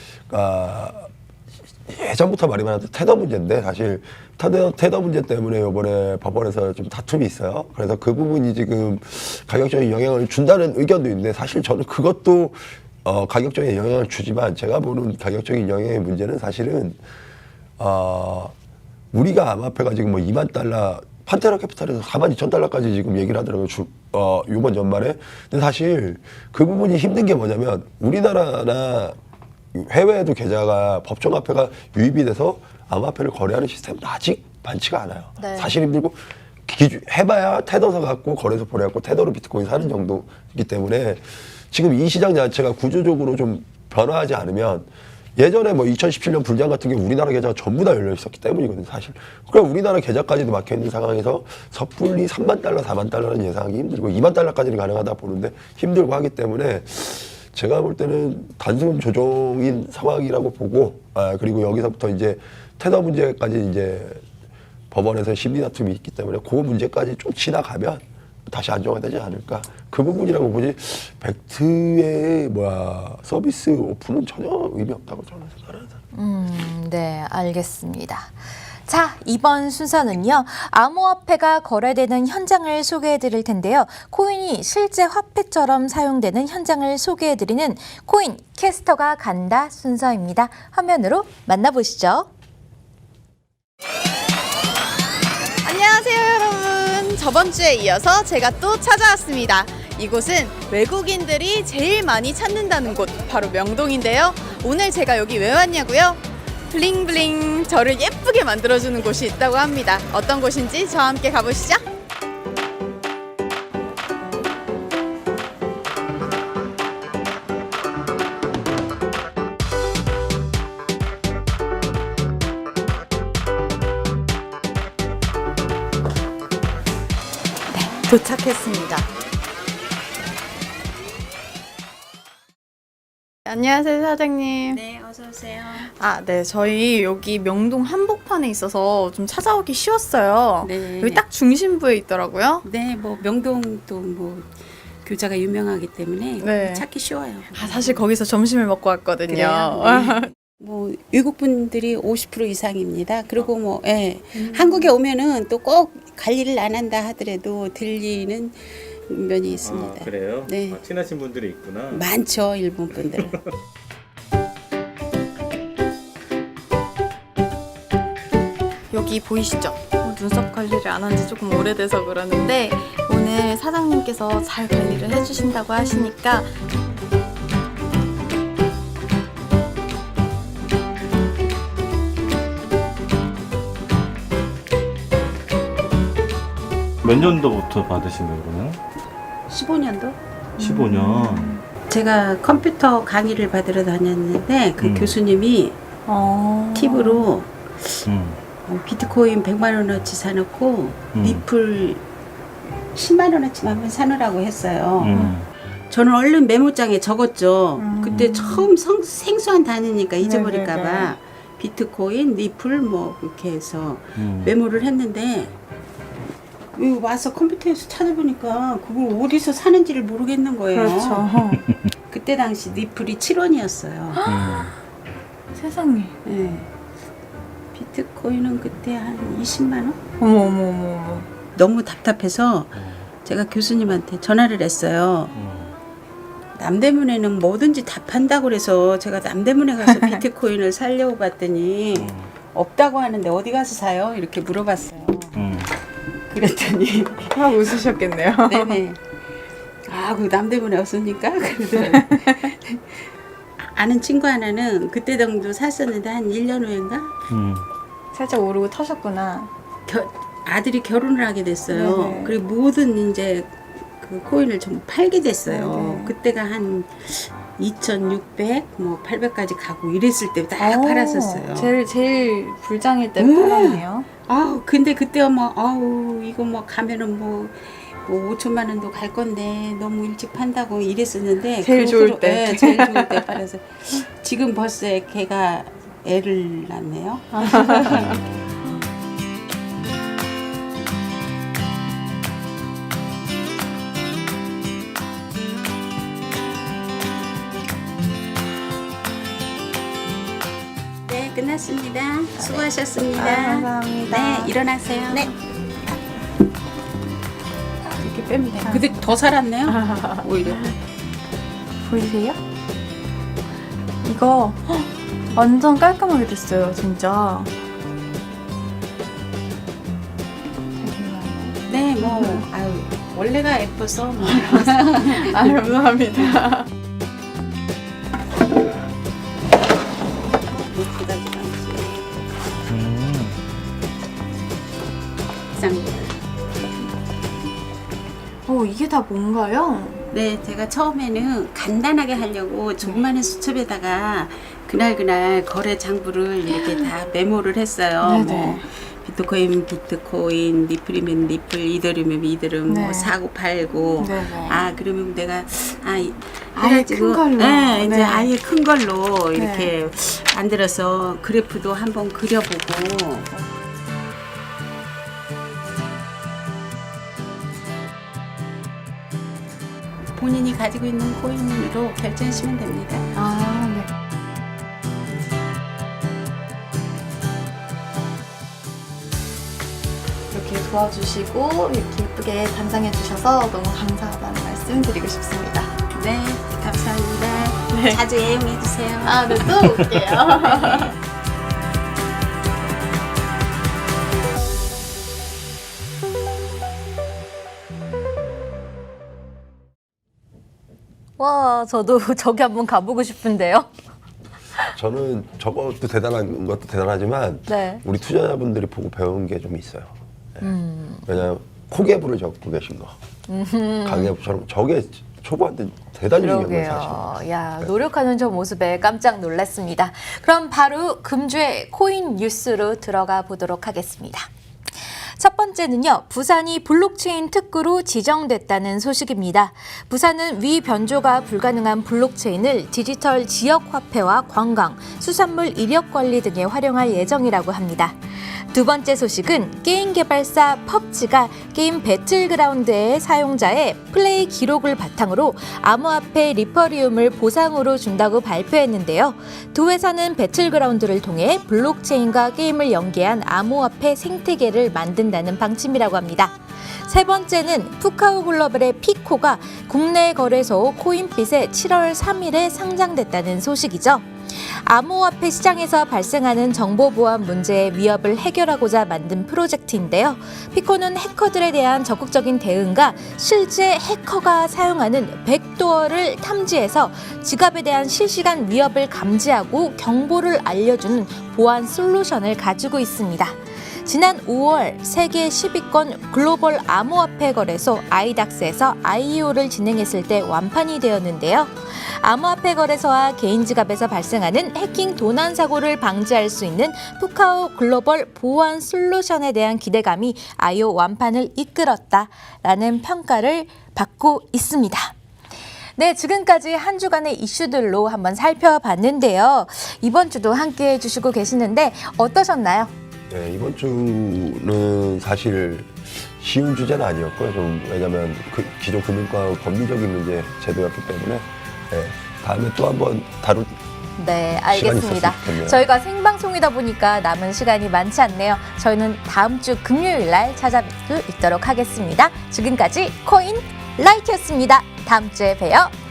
예전부터 말이 많았던 테더 문제인데 사실 테더 문제 때문에 이번에 법원에서 좀 다툼이 있어요. 그래서 그 부분이 지금 가격적인 영향을 준다는 의견도 있는데 사실 저는 그것도 가격적인 영향을 주지만 제가 보는 가격적인 영향의 문제는 사실은 우리가 암호화폐가 지금 뭐 2만 달러 판테라 캐피탈에서 42,000달러까지 지금 얘기를 하더라고요. 이번 연말에. 근데 사실 그 부분이 힘든 게 뭐냐면 우리나라나 해외에도 계좌가 법정화폐가 유입이 돼서 암호화폐를 거래하는 시스템은 아직 많지가 않아요. 네. 사실 힘들고 해봐야 테더서 갖고 거래소 보내갖고 테더로 비트코인 사는 정도이기 때문에 지금 이 시장 자체가 구조적으로 좀 변화하지 않으면 예전에 뭐 2017년 불장 같은 게 우리나라 계좌가 전부 다 열려 있었기 때문이거든요, 사실. 그럼 우리나라 계좌까지도 막혀 있는 상황에서 섣불리 3만 달러, 4만 달러는 예상하기 힘들고 2만 달러까지는 가능하다 보는데 힘들고 하기 때문에 제가 볼 때는 단순 조정인 상황이라고 보고 그리고 여기서부터 이제 테더 문제까지 이제 법원에서 심리 다툼이 있기 때문에 그 문제까지 좀 지나가면 다시 안정화되지 않을까. 그 부분이라고 보지 벡트의 서비스 오픈은 전혀 의미 없다고 저는 생각합니다. 네, 알겠습니다. 자, 이번 순서는요. 암호화폐가 거래되는 현장을 소개해 드릴 텐데요. 코인이 실제 화폐처럼 사용되는 현장을 소개해 드리는 코인 캐스터가 간다 순서입니다. 화면으로 만나보시죠. 안녕하세요 여러분. 저번 주에 이어서 제가 또 찾아왔습니다. 이곳은 외국인들이 제일 많이 찾는다는 곳 바로 명동인데요. 오늘 제가 여기 왜 왔냐고요? 블링블링 저를 예쁘게 만들어주는 곳이 있다고 합니다. 어떤 곳인지 저와 함께 가보시죠. 도착했습니다. 안녕하세요 사장님. 네, 어서 오세요. 네, 저희 여기 명동 한복판에 있어서 좀 찾아오기 쉬웠어요. 네. 여기 딱 중심부에 있더라고요. 네, 뭐 명동도 뭐 교자가 유명하기 때문에 네. 찾기 쉬워요. 사실 거기서 점심을 먹고 왔거든요. 그래요? 네. 뭐 외국 분들이 50% 이상입니다. 그리고 뭐 한국에 오면은 또 꼭 관리를 안 한다 하더라도 들리는 면이 있습니다. 아, 그래요? 네. 친하신 분들이 있구나. 많죠, 일본 분들. 여기 보이시죠? 눈썹 관리를 안 한 지 조금 오래돼서 그러는데 오늘 사장님께서 잘 관리를 해주신다고 하시니까 몇 년도부터 받으신 거예요, 그러면? 15년도? 15년. 제가 컴퓨터 강의를 받으러 다녔는데 그 교수님이 팁으로 비트코인 100만 원어치 사놓고 리플 10만 원어치만 한번 사놓으라고 했어요. 저는 얼른 메모장에 적었죠. 그때 처음 생소한 단어니까 잊어버릴까봐 비트코인, 리플 뭐 이렇게 해서 메모를 했는데 여기 와서 컴퓨터에서 찾아보니까 그걸 어디서 사는지를 모르겠는 거예요. 그렇죠. 그때 당시 리플이 7원이었어요. 세상에. 네. 비트코인은 그때 한 20만 원? 어머 어머 어머. 너무 답답해서 제가 교수님한테 전화를 했어요. 남대문에는 뭐든지 다 판다고 그래서 제가 남대문에 가서 비트코인을 사려고 봤더니 없다고 하는데 어디 가서 사요? 이렇게 물어봤어요. 그랬더니 막 웃으셨겠네요. 네네. 아, 그 남대문에 없으니까 그러더라고요. 아는 친구 하나는 그때 정도 샀었는데 한 1년 후인가? 살짝 오르고 터셨구나. 아들이 결혼을 하게 됐어요. 네네. 그리고 모든 이제 그 코인을 전부 팔게 됐어요. 네네. 그때가 한 2,600, 뭐 800까지 가고 이랬을 때 다 팔았었어요. 제일 불장일 때 음. 팔았네요. 아우, 근데 그때 뭐, 아우, 이거 뭐 가면은 뭐 5천만 원도 갈 건데 너무 일찍 판다고 이랬었는데. 제일 그 좋을 후로- 때. 네, 제일 좋을 때 팔아서. 지금 벌써 걔가 애를 낳네요. 네, 끝났습니다. 수고하셨습니다. 감사합니다. 네, 일어나세요. 네. 이렇게 빼면 돼요. 근데 더 살았네요. 오히려. 보이세요? 이거 완전 깔끔하게 됐어요, 진짜. 네, 뭐 아유, 원래가 예뻐서 뭐. 아, 감사합니다. 예쁘다지도 않지. 쌍. 이게 다 뭔가요? 네, 제가 처음에는 간단하게 하려고 조그마한 수첩에다가 그날 거래 장부를 이렇게 다 메모를 했어요. 네네. 뭐 비트코인, 리플이면 리플, 이더리움이면 이더리움, 네. 뭐 사고 팔고. 네네. 아, 그러면 내가 아예 해가지고, 큰 걸로. 네, 이제 네. 아예 큰 걸로 이렇게 만들어서 그래프도 한번 그려보고. 본인이 가지고 있는 코인으로 결제하시면 됩니다. 아, 네. 이렇게 도와주시고 이렇게 예쁘게 단장해 주셔서 너무 감사하다는 말씀 드리고 싶습니다. 네, 감사합니다. 자주 애용해 주세요. 아, 네, 또 올게요. 와, 저도 저기 한번 가보고 싶은데요. 저는 저것도 대단한 것도 대단하지만 네. 우리 투자자분들이 보고 배운 게 좀 있어요. 네. 왜냐하면 코개부를 적고 계신 거. 가계부처럼 저게 초보한테 대단히 중요한 거예요, 사실. 그러게요. 야, 노력하는 저 모습에 깜짝 놀랐습니다. 그럼 바로 금주의 코인 뉴스로 들어가 보도록 하겠습니다. 첫 번째는요, 부산이 블록체인 특구로 지정됐다는 소식입니다. 부산은 위 변조가 불가능한 블록체인을 디지털 지역 화폐와 관광, 수산물 이력 관리 등에 활용할 예정이라고 합니다. 두 번째 소식은 게임 개발사 펍지가 게임 배틀그라운드의 사용자의 플레이 기록을 바탕으로 암호화폐 리퍼리움을 보상으로 준다고 발표했는데요. 두 회사는 배틀그라운드를 통해 블록체인과 게임을 연계한 암호화폐 생태계를 만든다는 방침이라고 합니다. 세 번째는 푸카오 글로벌의 피코가 국내 거래소 코인빗에 7월 3일에 상장됐다는 소식이죠. 암호화폐 시장에서 발생하는 정보보안 문제의 위협을 해결하고자 만든 프로젝트인데요. 피코는 해커들에 대한 적극적인 대응과 실제 해커가 사용하는 백도어를 탐지해서 지갑에 대한 실시간 위협을 감지하고 경보를 알려주는 보안 솔루션을 가지고 있습니다. 지난 5월 세계 10위권 글로벌 암호화폐 거래소 아이닥스에서 IEO를 진행했을 때 완판이 되었는데요. 암호화폐 거래소와 개인 지갑에서 발생하는 해킹 도난 사고를 방지할 수 있는 푸카오 글로벌 보안 솔루션에 대한 기대감이 IEO 완판을 이끌었다라는 평가를 받고 있습니다. 네, 지금까지 한 주간의 이슈들로 한번 살펴봤는데요. 이번 주도 함께해 주시고 계시는데 어떠셨나요? 네, 이번 주는 사실 쉬운 주제는 아니었고요. 좀 왜냐하면 기존 금융권 법리적인 문제 제도였기 때문에 네, 다음에 또 한번 다룰 시간이 네, 있었으면 알겠습니다. 좋겠네요. 저희가 생방송이다 보니까 남은 시간이 많지 않네요. 저희는 다음 주 금요일 날 찾아뵐 수 있도록 하겠습니다. 지금까지 코인 라이트였습니다. 다음 주에 봬요.